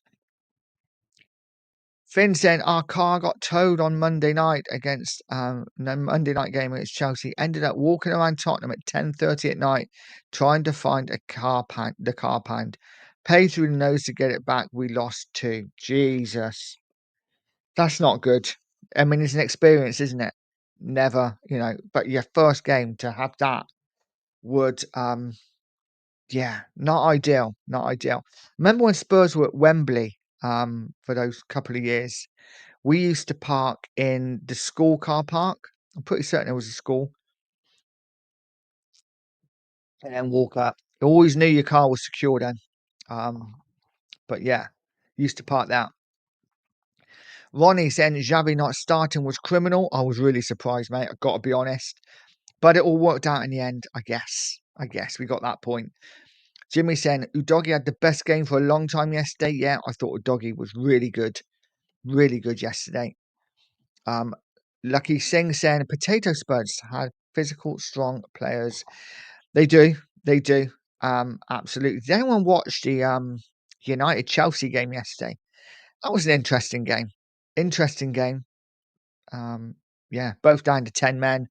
Finn said our car got towed on Monday night against no Monday night game against Chelsea. Ended up walking around Tottenham at 10:30 at night trying to find the car pound. Paid through the nose to get it back. We lost two. Jesus. That's not good. I mean, it's an experience, isn't it? Never, you know, but your first game to have that would yeah, not ideal, not ideal. Remember when Spurs were at Wembley for those couple of years? We used to park in the school car park. I'm pretty certain it was a school, and then walk up. You always knew your car was secure then. Um, but yeah, used to park there. Ronnie saying Xavi not starting was criminal. I was really surprised, mate. I've got to be honest. But it all worked out in the end, I guess. I guess we got that point. Jimmy saying Udogi had the best game for a long time yesterday. Yeah, I thought Udogi was really good yesterday. Um, Lucky Singh saying Potato Spuds had physical, strong players. They do, they do. Absolutely. Did anyone watch the United Chelsea game yesterday? That was an interesting game. Interesting game. Um, yeah, both down to 10 men.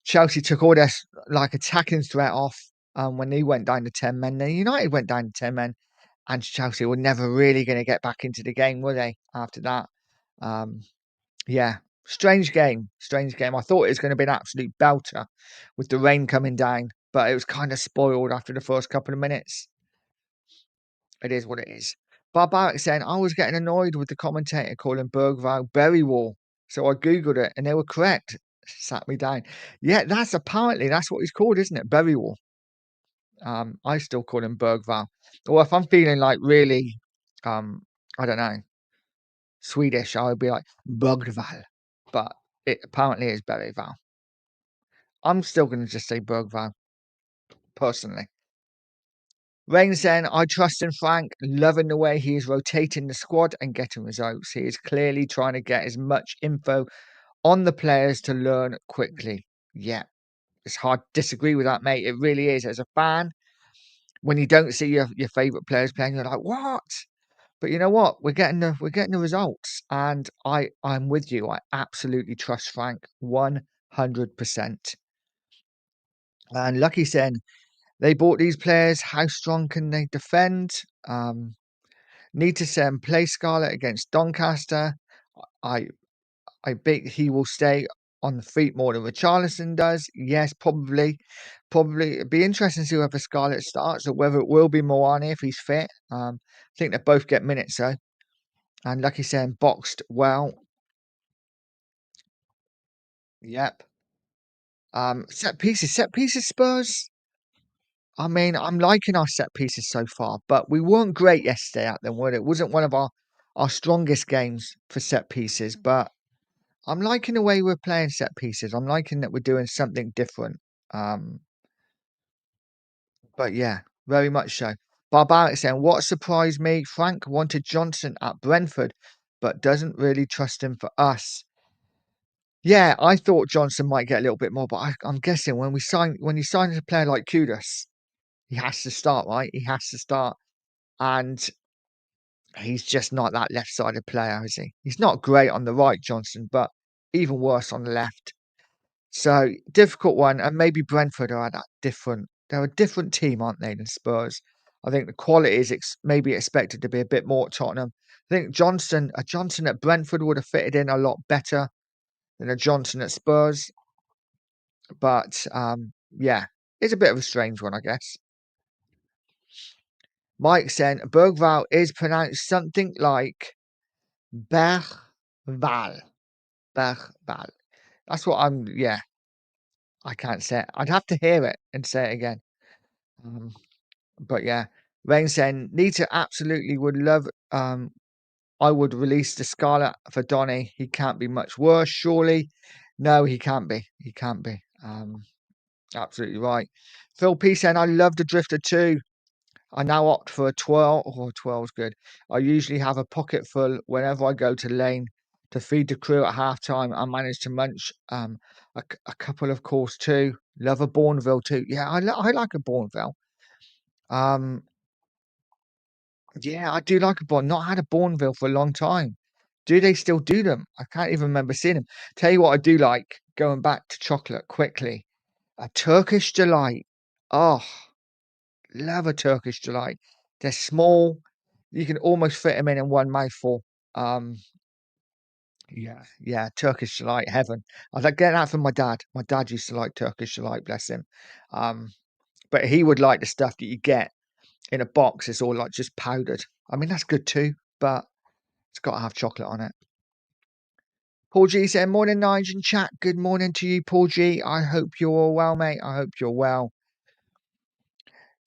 Chelsea took all their like attacking threat off when they went down to 10 men. Then United went down to 10 men, and Chelsea were never really going to get back into the game, were they? After that, um, yeah, strange game, strange game. I thought it was going to be an absolute belter with the rain coming down, but it was kind of spoiled after the first couple of minutes. It is what it is. Barbaric saying I was getting annoyed with the commentator calling Bergvall Berrywall, so I googled it and they were correct. Sat me down. Yeah, that's what he's called, isn't it? Berrywall. I still call him Bergvall. Or if I'm feeling like really, I don't know, Swedish, I would be like Bergvall. But it apparently is Berryvall. I'm still going to just say Bergvall, personally. Rain saying, I trust in Frank, loving the way he is rotating the squad and getting results. He is clearly trying to get as much info on the players to learn quickly. Yeah, it's hard to disagree with that, mate. It really is. As a fan, when you don't see your favourite players playing, you're like, what? But you know what? We're getting the results. And I'm with you. I absolutely trust Frank 100%. And Lucky saying, they bought these players. How strong can they defend? Need to send play Scarlett against Doncaster. I I bet he will stay on the feet more than Richarlison does. Yes, probably. Probably. It'd be interesting to see whether Scarlett starts or whether it will be Moani if he's fit. I think they both get minutes though. And Lucky saying boxed well. Yep. Set pieces Spurs. I mean, I'm liking our set pieces so far, but we weren't great yesterday at them, were it? It wasn't one of our strongest games for set pieces, but I'm liking the way we're playing set pieces. I'm liking that we're doing something different. Um, but yeah, very much so. Barbaric saying, what surprised me, Frank wanted Johnson at Brentford, but doesn't really trust him for us. Yeah, I thought Johnson might get a little bit more, but I'm guessing when you sign a player like Kudus, he has to start, right? He has to start. And he's just not that left-sided player, is he? He's not great on the right, Johnson, but even worse on the left. So difficult one, and maybe Brentford are that different. They're a different team, aren't they, than Spurs? I think the quality is maybe expected to be a bit more at Tottenham. I think a Johnson at Brentford would have fitted in a lot better than a Johnson at Spurs. But yeah, it's a bit of a strange one, I guess. Mike said Bergvall is pronounced something like Bergval. Bergval. That's what yeah, I can't say it. I'd have to hear it and say it again. Um, but yeah, Rain saying, Nita absolutely would love, I would release the Scarlet for Donny. He can't be much worse, surely. No, he can't be. He can't be. Absolutely right. Phil P saying, I love the Drifter too. I now opt for a twirl. Oh, twirl's good. I usually have a pocket full whenever I go to lane. to feed the crew at halftime. I managed to munch a couple of course too. Love a Bourneville too. Yeah, I like a Bourneville. Um, yeah, I do like a Bourne. Not had a Bourneville for a long time. Do they still do them? I can't even remember seeing them. Tell you what I do like, going back to chocolate quickly, a Turkish delight. Oh, love a Turkish delight. They're small. You can almost fit them in one mouthful. Um, yeah, yeah, Turkish delight, heaven. I like get that from my dad. My dad used to like Turkish delight, bless him. Um, but he would like the stuff that you get in a box. It's all like just powdered. I mean, that's good too, but it's got to have chocolate on it. Paul G said, morning, Nigel and chat. Good morning to you, Paul G. I hope you're all well, mate. I hope you're well.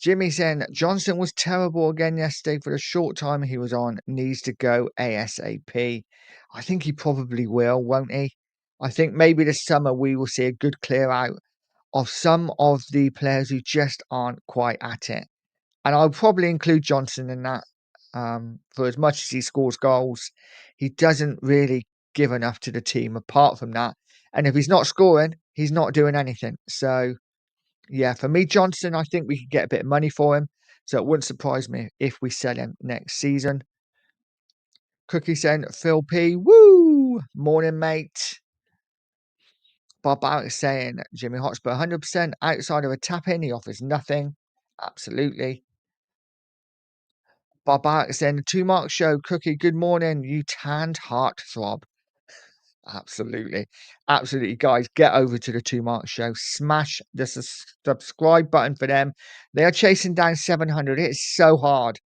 Jimmy saying Johnson was terrible again yesterday for the short time he was on. Needs to go ASAP. I think he probably will, won't he? I think maybe this summer we will see a good clear out of some of the players who just aren't quite at it. And I'll probably include Johnson in that. For as much as he scores goals, he doesn't really give enough to the team apart from that. And if he's not scoring, he's not doing anything. So, yeah, for me, Johnson, I think we could get a bit of money for him. So it wouldn't surprise me if we sell him next season. Cookie saying, Phil P, woo! Morning, mate. Bob Barrett saying, Jimmy Hotspur, 100% outside of a tap in, he offers nothing. Absolutely. Bob Barrett saying, the 2 Mark Show, Cookie, good morning, you tanned heartthrob. Absolutely. Absolutely, guys. Get over to the 2 Mark Show. Smash the subscribe button for them. They are chasing down 700. It's so hard.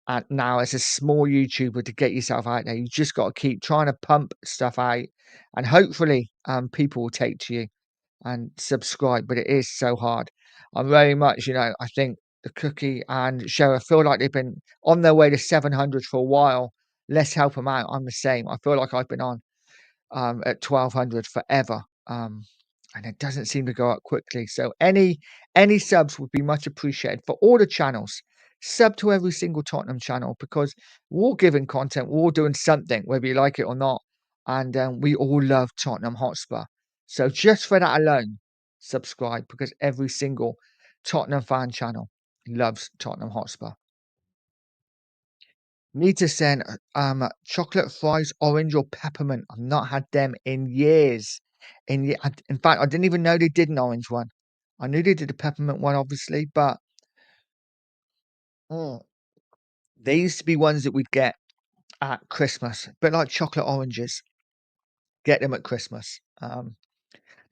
And now, as a small YouTuber, to get yourself out there, you just got to keep trying to pump stuff out. And hopefully, people will take to you and subscribe. But it is so hard. I'm very much, I think the Cookie and Sheriff feel like they've been on their way to 700 for a while. Let's help them out. I'm the same. I feel like I've been on at 1200 forever. And it doesn't seem to go up quickly. So any subs would be much appreciated for all the channels. Sub to every single Tottenham channel because we're all giving content, we're all doing something, whether you like it or not. And we all love Tottenham Hotspur. So just for that alone, subscribe because every single Tottenham fan channel loves Tottenham Hotspur. Need to send chocolate fries, orange or peppermint. I've not had them in years. In fact, I didn't even know they did an orange one. I knew they did a peppermint one, obviously, but mm, they used to be ones that we'd get at Christmas, a bit like chocolate oranges. Get them at Christmas.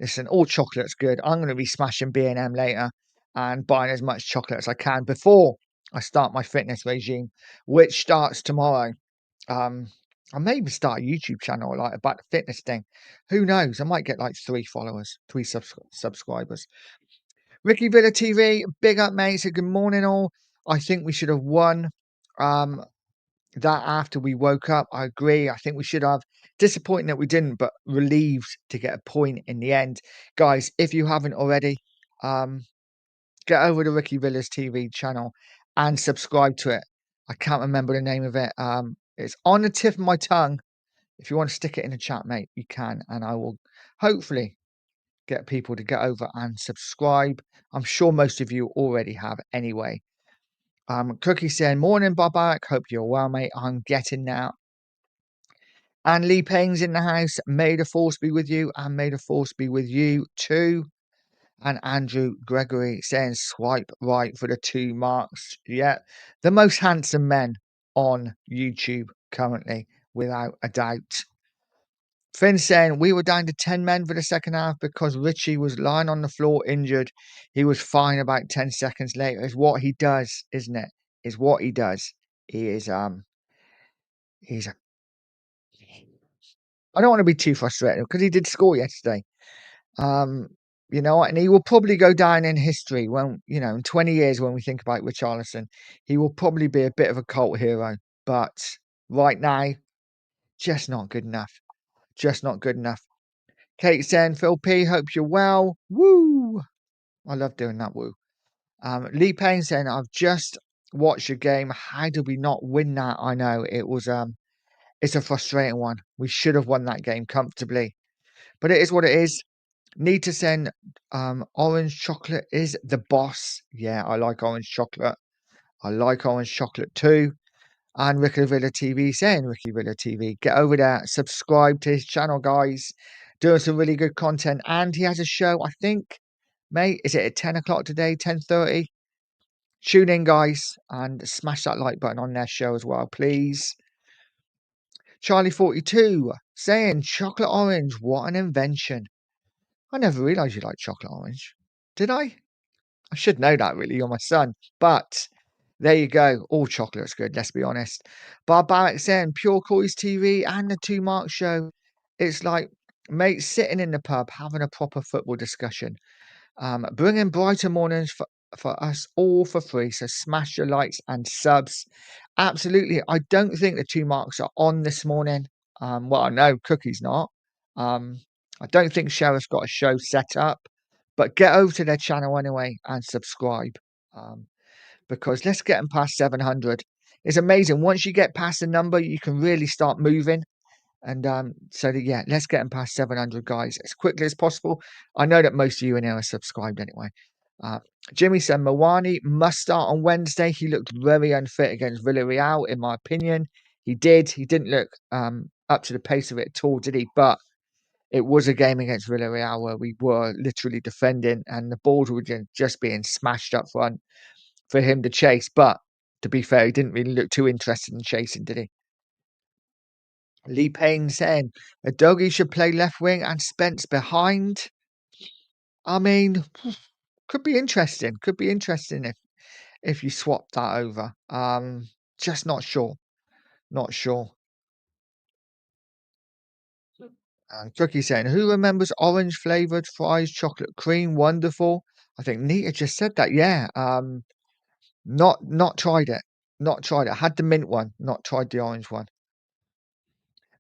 Listen, all chocolate's good. I'm going to be smashing B&M later and buying as much chocolate as I can before I start my fitness regime, which starts tomorrow. I may even start a YouTube channel like about the fitness thing. Who knows? I might get like 3 followers, 3 subscribers. Ricky Villa TV, big up, mate. So good morning, all. I think we should have won that after we woke up. I agree. I think we should have. Disappointing that we didn't, but relieved to get a point in the end. Guys, if you haven't already, get over to Ricky Villa's TV channel and subscribe to it. I can't remember the name of it. It's on the tip of my tongue. If you want to stick it in the chat, mate, you can. And I will hopefully get people to get over and subscribe. I'm sure most of you already have anyway. Cookie saying, morning, Bobak. Hope you're well, mate. I'm getting now. And Lee Payne's in the house. May the force be with you. And may the force be with you too. And Andrew Gregory saying, swipe right for the 2 Marks. Yeah, the most handsome men on YouTube currently, without a doubt. Finn saying, we were down to 10 men for the second half because Richie was lying on the floor injured. He was fine about 10 seconds later. It's what he does, isn't it? It's what he does. He's a I don't want to be too frustrated because he did score yesterday. Um, and he will probably go down in history when, in 20 years when we think about Richarlison, he will probably be a bit of a cult hero. But right now, just not good enough. Just not good enough. Kate saying, Phil P, hope you're well. Woo! I love doing that, woo. Lee Payne saying, I've just watched a game. How did we not win that? I know it was It's a frustrating one. We should have won that game comfortably, but it is what it is. Need to send orange chocolate is the boss. Yeah, I like orange chocolate. I like orange chocolate too. And Ricky Villa TV saying, Ricky Villa TV, get over there, subscribe to his channel, guys. Doing some really good content. And he has a show, I think, mate, is it at 10 o'clock today, 10:30? Tune in, guys, and smash that like button on their show as well, please. Charlie42 saying, chocolate orange, what an invention. I never realised you like chocolate orange. Did I? I should know that, really. You're my son. But there you go. All chocolate's good, let's be honest. Barbaric saying, Pure Coys TV and the Two Mark Show. It's like mates sitting in the pub having a proper football discussion. Bringing brighter mornings for us all for free. So smash your likes and subs. Absolutely. I don't think the Two Marks are on this morning. Well, I know Cookie's not. I don't think Sheriff's got a show set up. But get over to their channel anyway and subscribe. Because let's get them past 700. It's amazing. Once you get past the number, you can really start moving. And so, yeah, let's get them past 700, guys, as quickly as possible. I know that most of you in here are subscribed anyway. Jimmy said, Mawani must start on Wednesday. He looked very unfit against Villarreal, in my opinion. He did. He didn't look up to the pace of it at all, did he? But it was a game against Villarreal where we were literally defending and the balls were just being smashed up front for him to chase. But to be fair, he didn't really look too interested in chasing, did he? Lee Payne saying, Adogi should play left wing and Spence behind. I mean, could be interesting. Could be interesting if you swap that over. Just not sure. Not sure. And Cookie saying, who remembers orange flavoured fries, chocolate cream? Wonderful. I think Nita just said that. Yeah. Not tried it. Not tried it. Had the mint one, not tried the orange one.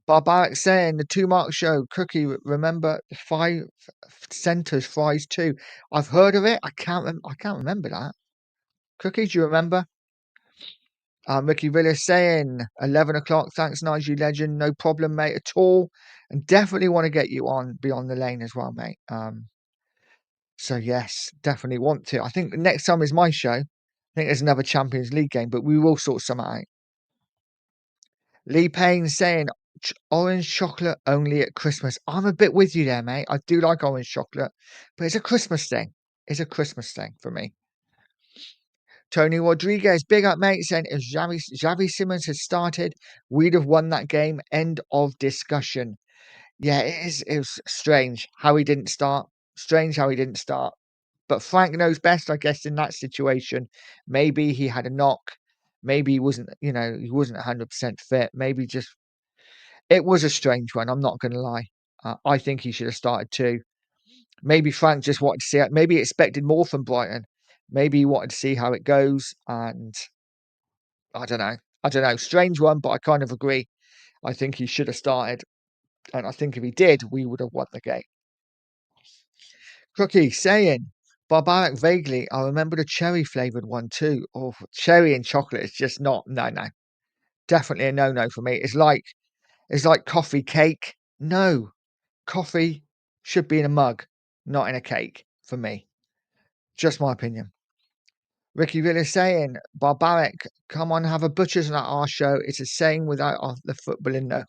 Barbaric saying the Two Mark Show. Cookie, remember the 5 centres fries too? I've heard of it. I can't remember that. Cookie, do you remember? Ricky Villas saying 11 o'clock. Thanks, Nigel Legend. No problem, mate, at all. And definitely want to get you on Beyond the Lane as well, mate. So yes, definitely want to. I think next time is my show. I think there's another Champions League game, but we will sort something out. Lee Payne saying orange chocolate only at Christmas. I'm a bit with you there, mate. I do like orange chocolate, but it's a Christmas thing. It's a Christmas thing for me. Tony Rodriguez, big up, mate, saying if Xavi Simmons had started, we'd have won that game. End of discussion. Yeah, it was strange how he didn't start. Strange how he didn't start. But Frank knows best, I guess, in that situation. Maybe he had a knock. Maybe he wasn't 100% fit. Maybe just it was a strange one. I'm not going to lie. I think he should have started too. Maybe Frank just wanted to see it. Maybe he expected more from Brighton. Maybe he wanted to see how it goes. And I don't know. I don't know. Strange one, but I kind of agree. I think he should have started. And I think if he did, we would have won the game. Cookie saying, Barbaric vaguely, I remember the cherry flavoured one too. Oh, cherry and chocolate is just not, no. Definitely a no for me. It's like coffee cake. No. Coffee should be in a mug, not in a cake, for me. Just my opinion. Ricky Villa saying, Barbaric, come on, have a butcher's at our show. It's a saying without the football in there.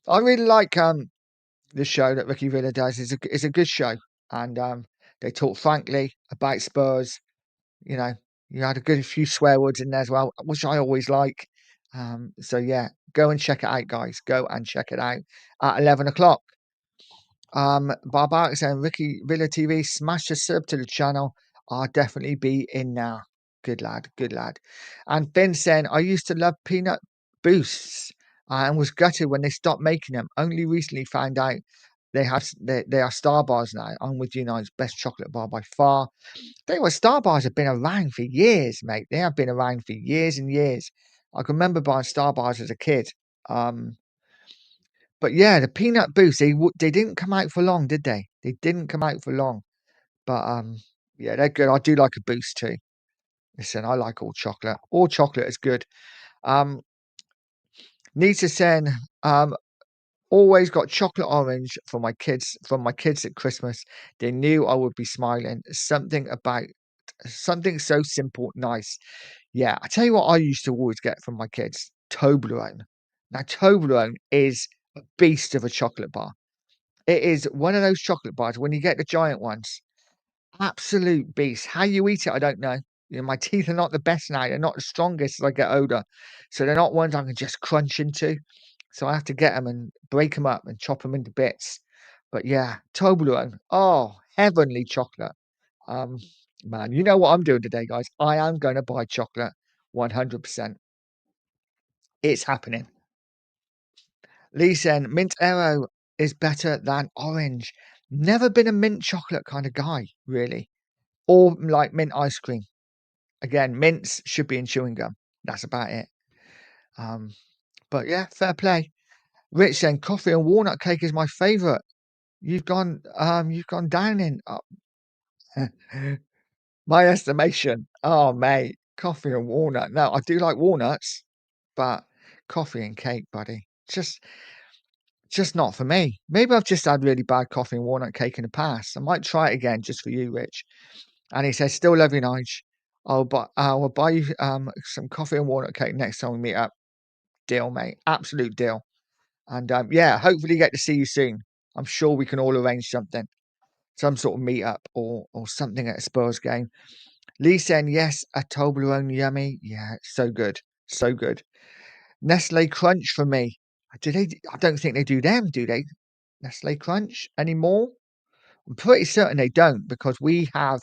I really like the show that Ricky Villa does. It's a good show. And they talk frankly about Spurs. You know, you had a good few swear words in there as well, which I always like. So yeah, go and check it out, guys. Go and check it out at 11 o'clock. Barbaric saying Ricky Villa TV, smash the sub to the channel. I'll definitely be in now. Good lad, good lad. And Finn saying, I used to love peanut boosts and was gutted when they stopped making them. Only recently found out they are Star Bars now. I'm with you now, it's best chocolate bar by far. Tell you what, Star Bars have been around for years, mate. They have been around for years and years. I can remember buying Star Bars as a kid. But yeah, the peanut boost, they didn't come out for long, did they? They didn't come out for long. But yeah, they're good. I do like a boost too. Listen, I like all chocolate. All chocolate is good. Nita Sen, always got chocolate orange for my kids from my kids at Christmas. They knew I would be smiling. Something so simple, nice. Yeah, I tell you what I used to always get from my kids, Toblerone. Now Toblerone is a beast of a chocolate bar. It is one of those chocolate bars when you get the giant ones. Absolute beast. How you eat it, I don't know. You know, my teeth are not the best now. They're not the strongest as I get older. So they're not ones I can just crunch into. So I have to get them and break them up and chop them into bits. But yeah, Toblerone. Oh, heavenly chocolate. Um, man, you know what I'm doing today, guys? I am going to buy chocolate 100%. It's happening. Lee said, mint arrow is better than orange. Never been a mint chocolate kind of guy, really. Or like mint ice cream. Again, mints should be in chewing gum. That's about it. Um, but yeah, fair play. Rich saying coffee and walnut cake is my favourite. You've gone down in my estimation. Oh mate, coffee and walnut. No, I do like walnuts, but coffee and cake, buddy. Just not for me. Maybe I've just had really bad coffee and walnut cake in the past. I might try it again just for you, Rich. And he says, still love you, Nige. I will buy you some coffee and walnut cake next time we meet up. Deal, mate. Absolute deal. And yeah, hopefully get to see you soon. I'm sure we can all arrange something, some sort of meet up or something at a Spurs game. Lee saying yes, a Toblerone yummy. Yeah, so good, so good. Nestle Crunch for me. Do they? I don't think they do them, do they? Nestle Crunch anymore? I'm pretty certain they don't because we have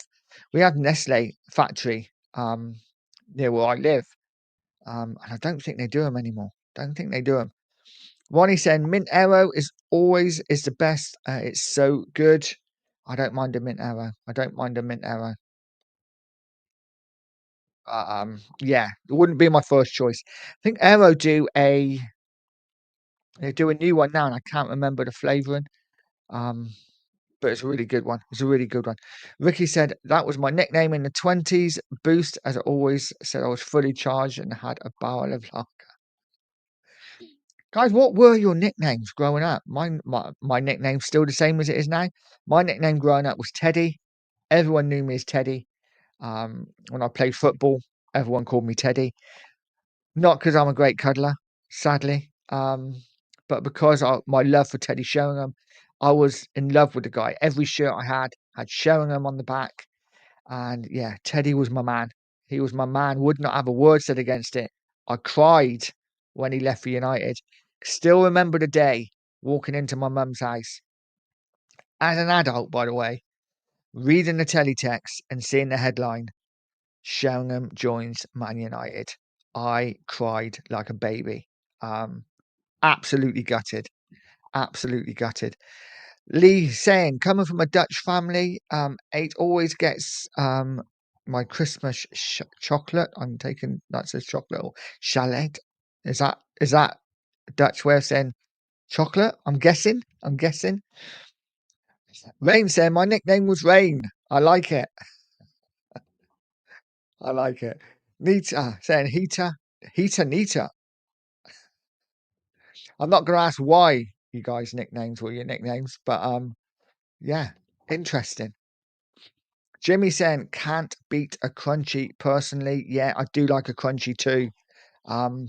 Nestle factory near where I live, and I don't think they do them anymore. Don't think they do them. Ronnie saying mint arrow is the best. It's so good. I don't mind a mint arrow. I don't mind a mint arrow. Yeah, it wouldn't be my first choice. I think Arrow they do a new one now, and I can't remember the flavouring. Um, but it's a really good one. It's a really good one. Ricky said that was my nickname in the 20s. Boost, as I always said, I was fully charged and had a barrel of luck. Guys, what were your nicknames growing up? My nickname's still the same as it is now. My nickname growing up was Teddy. Everyone knew me as Teddy. When I played football, everyone called me Teddy. Not because I'm a great cuddler, sadly, but because my love for Teddy Sheringham. I was in love with the guy. Every shirt I had Sheringham on the back. And yeah, Teddy was my man. He was my man. Would not have a word said against it. I cried when he left for United. Still remember the day walking into my mum's house as an adult, by the way, reading the teletext and seeing the headline, Sheringham joins Man United. I cried like a baby. Um, absolutely gutted. Absolutely gutted. Lee saying, coming from a Dutch family, it always gets my Christmas chocolate. I'm taking that says chocolate or chalet. Is that a Dutch way of saying chocolate? I'm guessing. I'm guessing. Rain saying my nickname was Rain. I like it. I like it. Nita saying Heater Nita. I'm not gonna ask why you guys nicknames were your nicknames, but yeah, interesting. Jimmy saying can't beat a crunchy personally. Yeah, I do like a crunchy too. Um,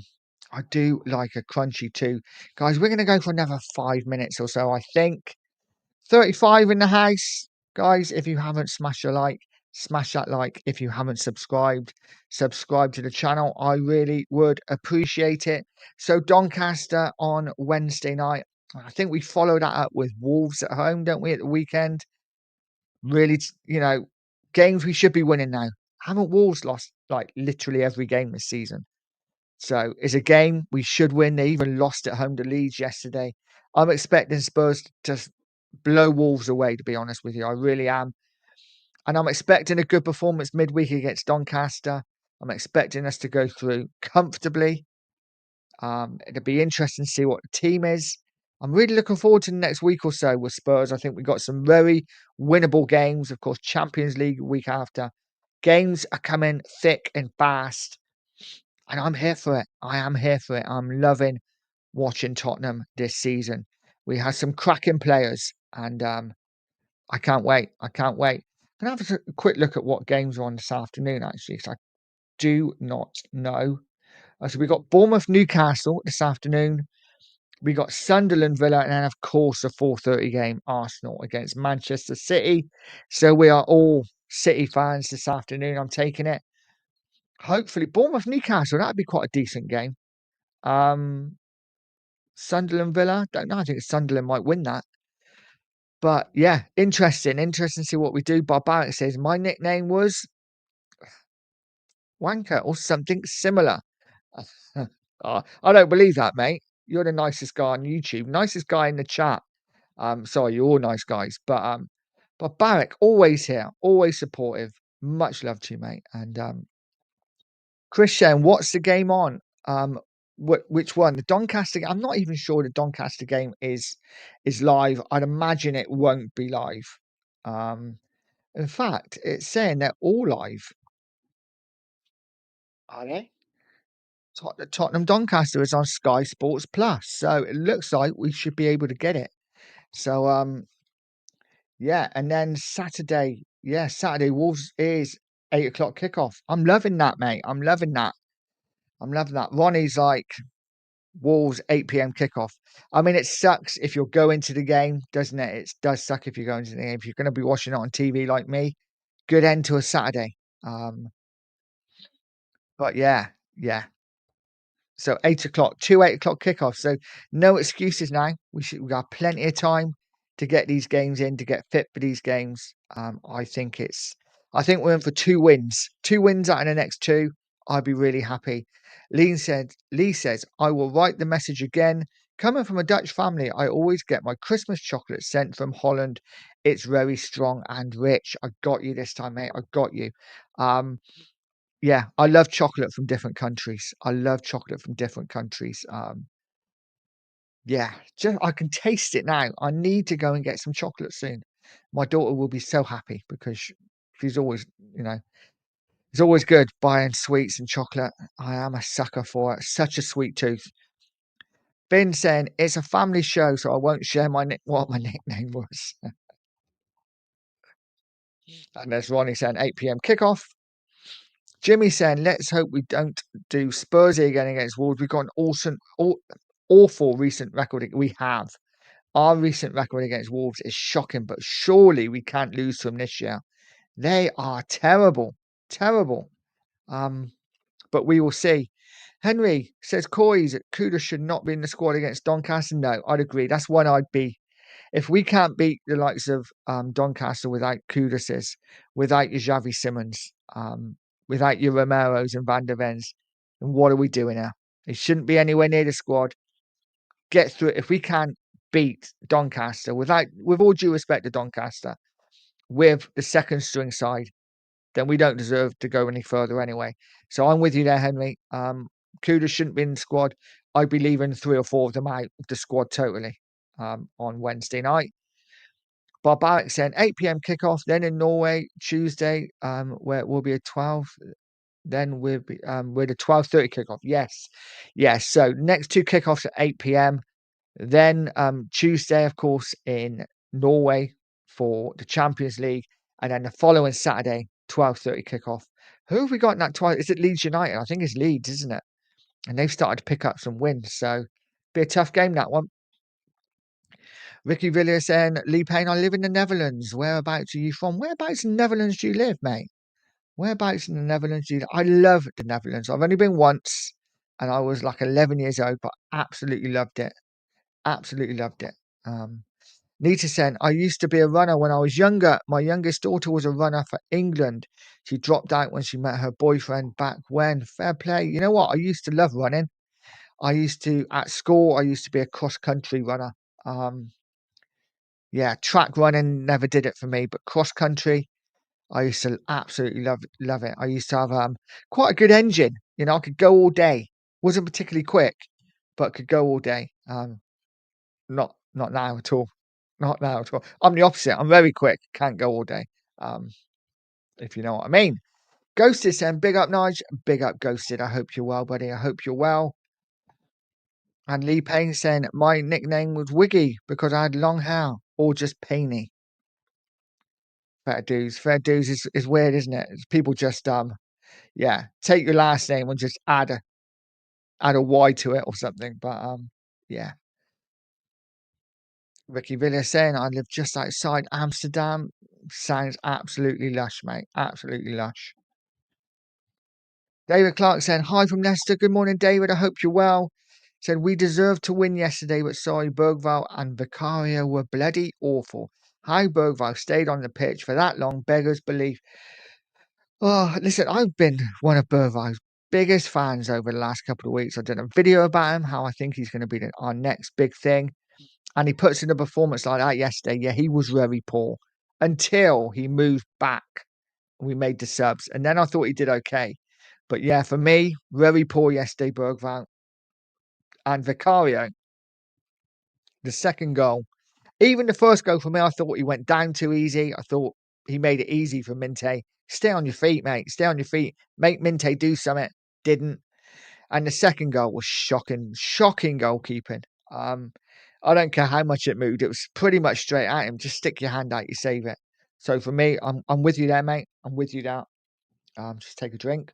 I do like a crunchy too. Guys, we're gonna go for another 5 minutes or so, I think. 35 in the house. Guys, if you haven't smashed a like, smash that like. If you haven't subscribed, subscribe to the channel. I really would appreciate it. So Doncaster on Wednesday night. I think we follow that up with Wolves at home, don't we, at the weekend? Really, games we should be winning now. Haven't Wolves lost like literally every game this season? So it's a game we should win. They even lost at home to Leeds yesterday. I'm expecting Spurs to blow Wolves away, to be honest with you. I really am. And I'm expecting a good performance midweek against Doncaster. I'm expecting us to go through comfortably. It'll be interesting to see what the team is. I'm really looking forward to the next week or so with Spurs. I think we've got some very winnable games. Of course, Champions League week after. Games are coming thick and fast. And I'm here for it. I am here for it. I'm loving watching Tottenham this season. We have some cracking players, and I can't wait. I can't wait. Can I have a quick look at what games are on this afternoon, actually? Because I do not know. So we got Bournemouth, Newcastle this afternoon. We got Sunderland, Villa, and then of course a 4:30 game, Arsenal against Manchester City. So we are all City fans this afternoon. I'm taking it. Hopefully, Bournemouth, Newcastle. That'd be quite a decent game. Um, Sunderland, Villa. Don't know. I think Sunderland might win that. But yeah, interesting. Interesting to see what we do. Barbaric says my nickname was Wanker or something similar. I don't believe that, mate. You're the nicest guy on YouTube. Nicest guy in the chat. Sorry, you're all nice guys. But Barrick, always here, always supportive. Much love to you, mate. And Christian, what's the game on? Which one? The Doncaster. I'm not even sure the Doncaster game is live. I'd imagine it won't be live. In fact, it's saying they're all live. Are they? Tottenham Doncaster is on Sky Sports Plus, so it looks like we should be able to get it. So yeah, and then Saturday, Saturday Wolves is 8 o'clock kickoff. I'm loving that, mate. I'm loving that. I'm loving that. Ronnie's like Wolves 8 p.m. kickoff. I mean, it sucks if you're going to the game, doesn't it? It does suck if you're going to the game. If you're going to be watching it on TV like me, good end to a Saturday. But yeah. So 8 o'clock, 8 o'clock kickoff. So no excuses now. We got plenty of time to get these games in, to get fit for these games. I think we're in for 2 wins. 2 wins out of the next two. I'd be really happy. Lee says, I will write the message again. Coming from a Dutch family, I always get my Christmas chocolate sent from Holland. It's very strong and rich. I got you this time, mate. I got you. Yeah, I love chocolate from different countries. I love chocolate from different countries. Yeah, just I can taste it now. I need to go and get some chocolate soon. My daughter will be so happy because she's always, it's always good buying sweets and chocolate. I am a sucker for it. Such a sweet tooth. Ben saying it's a family show, so I won't share what my nickname was. And there's Ronnie saying 8 p.m. kickoff. Jimmy saying, let's hope we don't do Spurs again against Wolves. We've got an awful recent record. We have. Our recent record against Wolves is shocking, but surely we can't lose to them this year. They are terrible. Terrible. But we will see. Henry says, Coys, Kuda should not be in the squad against Doncaster. No, I'd agree. That's one I'd be. If we can't beat the likes of Doncaster without Kudus, without your Xavi Simmons, without your Romeros and Van der Vens, then what are we doing now? It shouldn't be anywhere near the squad. Get through it. If we can't beat Doncaster with all due respect to Doncaster, with the second string side, then we don't deserve to go any further anyway. So I'm with you there, Henry. Kudus shouldn't be in the squad. I'd be leaving 3 or 4 of them out of the squad totally on Wednesday night. Barbaric saying 8 p.m. kickoff, then in Norway, Tuesday, where it will be a 12. Then we'll be with a 12:30 kickoff. Yes. So next 2 kickoffs at 8 p.m. Then Tuesday, of course, in Norway for the Champions League, and then the following Saturday, 12:30 kickoff. Who have we got in that 12? Is it Leeds United? I think it's Leeds, isn't it? And they've started to pick up some wins, so be a tough game, that one. Ricky Villiers saying, Lee Payne, I live in the Netherlands. Whereabouts are you from? Whereabouts in the Netherlands do you live, mate? Whereabouts in the Netherlands do you live? I love the Netherlands. I've only been once, and I was like 11 years old, but absolutely loved it. Absolutely loved it. Nita saying, I used to be a runner when I was younger. My youngest daughter was a runner for England. She dropped out when she met her boyfriend back when. Fair play. You know what? I used to love running. At school, I used to be a cross-country runner. Track running never did it for me, but cross-country, I used to absolutely love it. I used to have quite a good engine. I could go all day. Wasn't particularly quick, but could go all day. Not now at all. Not now at all. I'm the opposite. I'm very quick. Can't go all day. If you know what I mean. Ghosted saying, big up, Nige. Big up, Ghosted. I hope you're well, buddy. I hope you're well. And Lee Payne saying my nickname was Wiggy because I had long hair, or just Painy. Fair dues. Fair dues is weird, isn't it? It's people just yeah, take your last name and just add a Y to it or something. But yeah. Ricky Villa saying I live just outside Amsterdam. Sounds absolutely lush, mate. Absolutely lush. David Clark saying hi from Leicester. Good morning, David. I hope you're well. Said we deserved to win yesterday, but sorry, Bergvall and Vicario were bloody awful. How Bergvall stayed on the pitch for that long beggars belief. Oh, listen, I've been one of Bergvall's biggest fans over the last couple of weeks. I did a video about him, how I think he's going to be our next big thing. And he puts in a performance like that yesterday. Yeah, he was very poor until he moved back. We made the subs. And then I thought he did okay. But yeah, for me, very poor yesterday, Bergvall. And Vicario, the second goal. Even the first goal for me, I thought he went down too easy. I thought he made it easy for Minte. Stay on your feet, mate. Stay on your feet. Make Minte do something. Didn't. And the second goal was shocking. Shocking goalkeeping. I don't care how much it moved. It was pretty much straight at him. Just stick your hand out, you save it. So for me, I'm with you there, mate. I'm with you there. Just take a drink.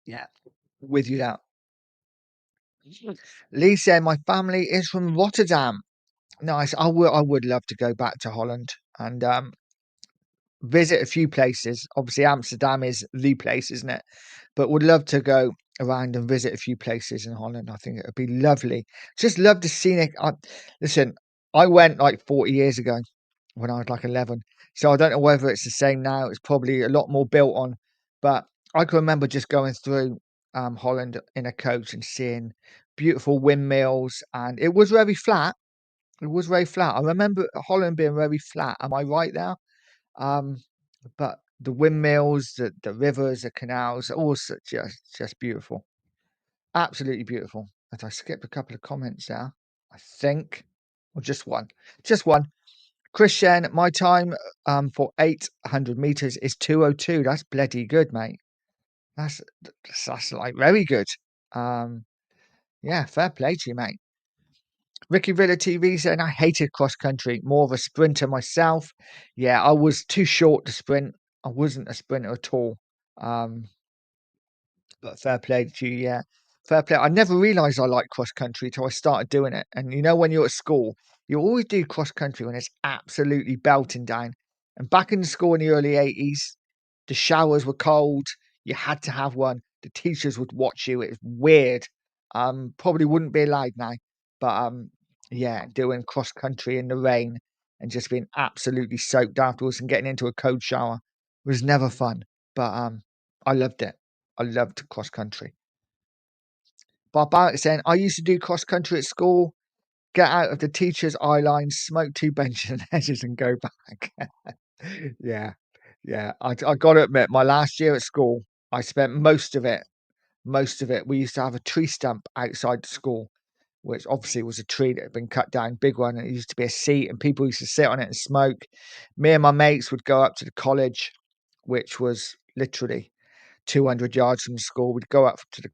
Yeah, with you there. Lee said my family is from Rotterdam. Nice. I would love to go back to Holland and visit a few places. Obviously, Amsterdam is the place, isn't it? But would love to go around and visit a few places in Holland. I think it would be lovely. Just love the scenic. Listen, I went like 40 years ago when I was like 11. So I don't know whether it's the same now. It's probably a lot more built on. But I can remember just going through Holland in a coach and seeing beautiful windmills. And it was very flat. It was very flat. I remember Holland being very flat. Am I right there? Um, but the windmills, the rivers, the canals, all just beautiful. Absolutely beautiful. As I skip a couple of comments there, I think, or just one. Just one. Christian, my time for 800 meters is 2:02. That's bloody good, mate. That's that's like very good. Um, yeah, fair play to you, mate. Ricky Villa TV saying I hated cross country, more of a sprinter myself. Yeah, I was too short to sprint. I wasn't a sprinter at all. Um, but fair play to you, yeah. Fair play. I never realised I liked cross country until I started doing it. And you know, when you're at school, you always do cross country when it's absolutely belting down. And back in school in the early 80s, the showers were cold. You had to have one. The teachers would watch you. It was weird. Probably wouldn't be allowed now. But yeah, doing cross country in the rain and just being absolutely soaked afterwards and getting into a cold shower was never fun. But I loved it. I loved cross country. Barbaric saying, I used to do cross country at school, get out of the teacher's eye line, smoke two benches and edges and go back. Yeah. Yeah. I got to admit, my last year at school, I spent most of it. We used to have a tree stump outside the school, which obviously was a tree that had been cut down, big one. And it used to be a seat and people used to sit on it and smoke. Me and my mates would go up to the college, which was literally 200 yards from the school. We'd go up to the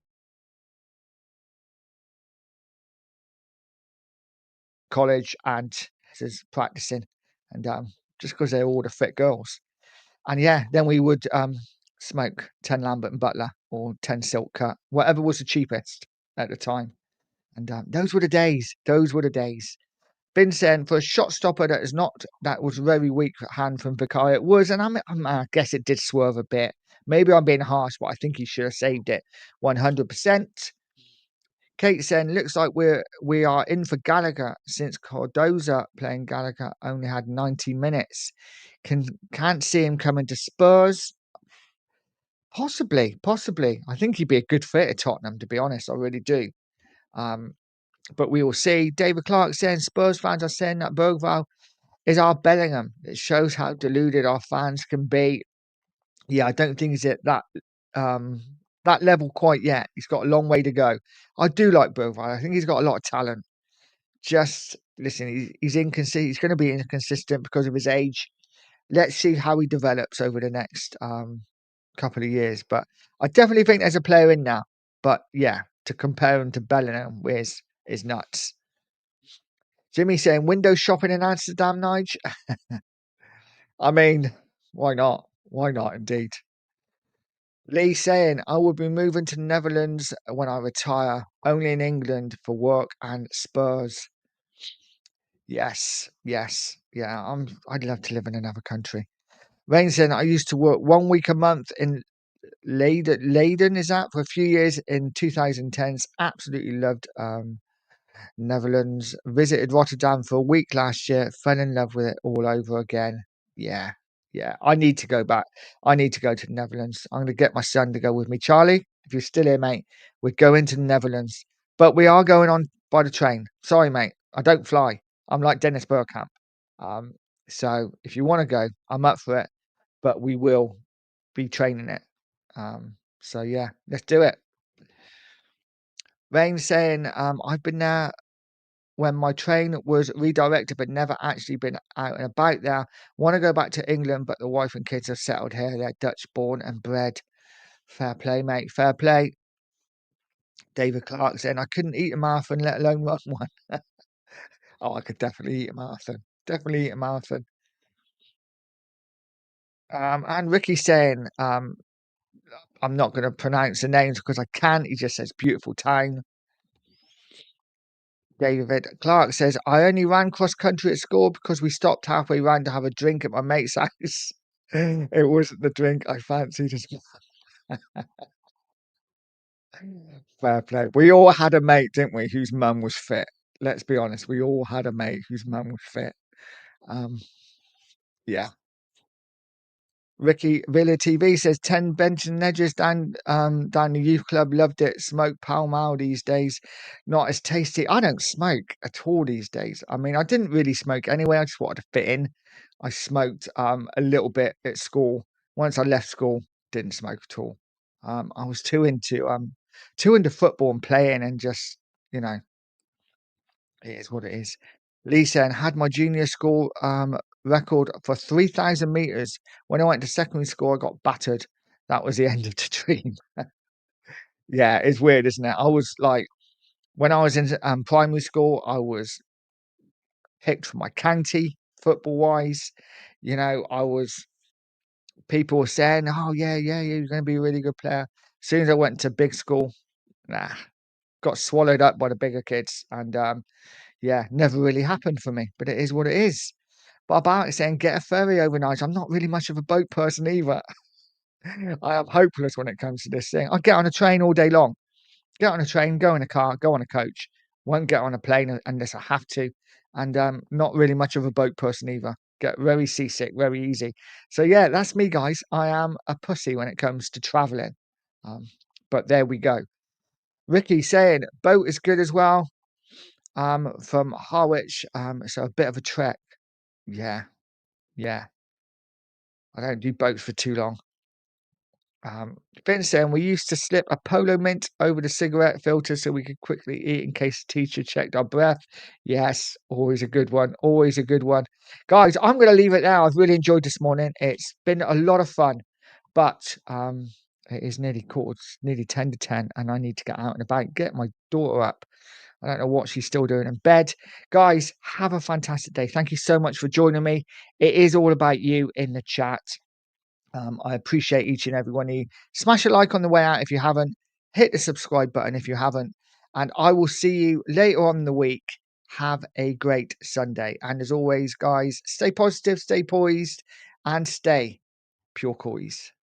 college and is practicing, and just because they're all the fit girls. And yeah, then we would smoke 10 Lambert and Butler or 10 Silk Cut, whatever was the cheapest at the time. And those were the days. Those were the days. Vincent, for a shot stopper that was very weak hand from Vicario. It was, and I guess it did swerve a bit. Maybe I'm being harsh, but I think he should have saved it 100%. Kate saying, looks like we are in for Gallagher since Cardoza playing Gallagher only had 90 minutes. Can't see him coming to Spurs. Possibly. I think he'd be a good fit at Tottenham, to be honest. I really do. But we will see. David Clark saying Spurs fans are saying that Bergvall is our Bellingham. It shows how deluded our fans can be. Yeah, I don't think he's at that level quite yet. He's got a long way to go. I do like Bergvall. I think he's got a lot of talent. Just listen, he's inconsistent. He's going to be inconsistent because of his age. Let's see how he develops over the next couple of years. But I definitely think there's a player in now. But yeah, to compare him to Bellingham is nuts. Jimmy saying window shopping in Amsterdam, Nige. I mean, why not? Why not, indeed. Lee saying I will be moving to the Netherlands when I retire, only in England for work and Spurs. Yes, yes, yeah. I'd love to live in another country. Rain saying I used to work 1 week a month in Leiden, is that, for a few years in 2010s. Absolutely loved Netherlands. Visited Rotterdam for a week last year. Fell in love with it all over again. Yeah, yeah. I need to go back. I need to go to the Netherlands. I'm going to get my son to go with me. Charlie, if you're still here, mate, we're going to the Netherlands. But we are going on by the train. Sorry, mate. I don't fly. I'm like Dennis Bergkamp. Um, so if you want to go, I'm up for it. But we will be training it. So yeah, let's do it. Rain saying, I've been there when my train was redirected, but never actually been out and about there. Want to go back to England, but the wife and kids have settled here. They're Dutch born and bred. Fair play, mate. Fair play. David Clark saying, I couldn't eat a marathon, let alone run one. Oh, I could definitely eat a marathon. Definitely eat a marathon. And Ricky saying, I'm not going to pronounce the names because I can't. He just says beautiful town. David Clark says, I only ran cross country at school because we stopped halfway round to have a drink at my mate's house. It wasn't the drink I fancied as well. Fair play. We all had a mate, didn't we, whose mum was fit. Let's be honest. We all had a mate whose mum was fit. Um, yeah. Ricky Villa TV says 10 bench and edges down the youth club. Loved it. Smoke Pall Mall these days. Not as tasty. I don't smoke at all these days. I mean, I didn't really smoke anyway. I just wanted to fit in. I smoked a little bit at school. Once I left school, didn't smoke at all. I was too into football and playing and just, you know, it is what it is. Lisa and had my junior school record for 3,000 meters. When I went to secondary school, I got battered. That was the end of the dream. Yeah, it's weird, isn't it? I was like, when I was in primary school, I was picked for my county football wise. You know, people were saying, oh, yeah, you're going to be a really good player. As soon as I went to big school, nah, got swallowed up by the bigger kids. And yeah, never really happened for me, but it is what it is. But about it saying get a ferry overnight, I'm not really much of a boat person either. I am hopeless when it comes to this thing. I get on a train all day long. Get on a train, go in a car, go on a coach. Won't get on a plane unless I have to. And not really much of a boat person either. Get very seasick, very easy. So yeah, that's me, guys. I am a pussy when it comes to traveling. But there we go. Ricky saying boat is good as well. From Harwich. So a bit of a trek. Yeah, yeah. I don't do boats for too long. Vince saying we used to slip a polo mint over the cigarette filter so we could quickly eat in case the teacher checked our breath. Yes, always a good one. Always a good one. Guys, I'm going to leave it now. I've really enjoyed this morning. It's been a lot of fun, but it is nearly 10 to 10, and I need to get out and about, get my daughter up. I don't know what she's still doing in bed. Guys, have a fantastic day. Thank you so much for joining me. It is all about you in the chat. I appreciate each and every one of you. Smash a like on the way out if you haven't. Hit the subscribe button if you haven't. And I will see you later on in the week. Have a great Sunday. And as always, guys, stay positive, stay poised, and stay pure Coys.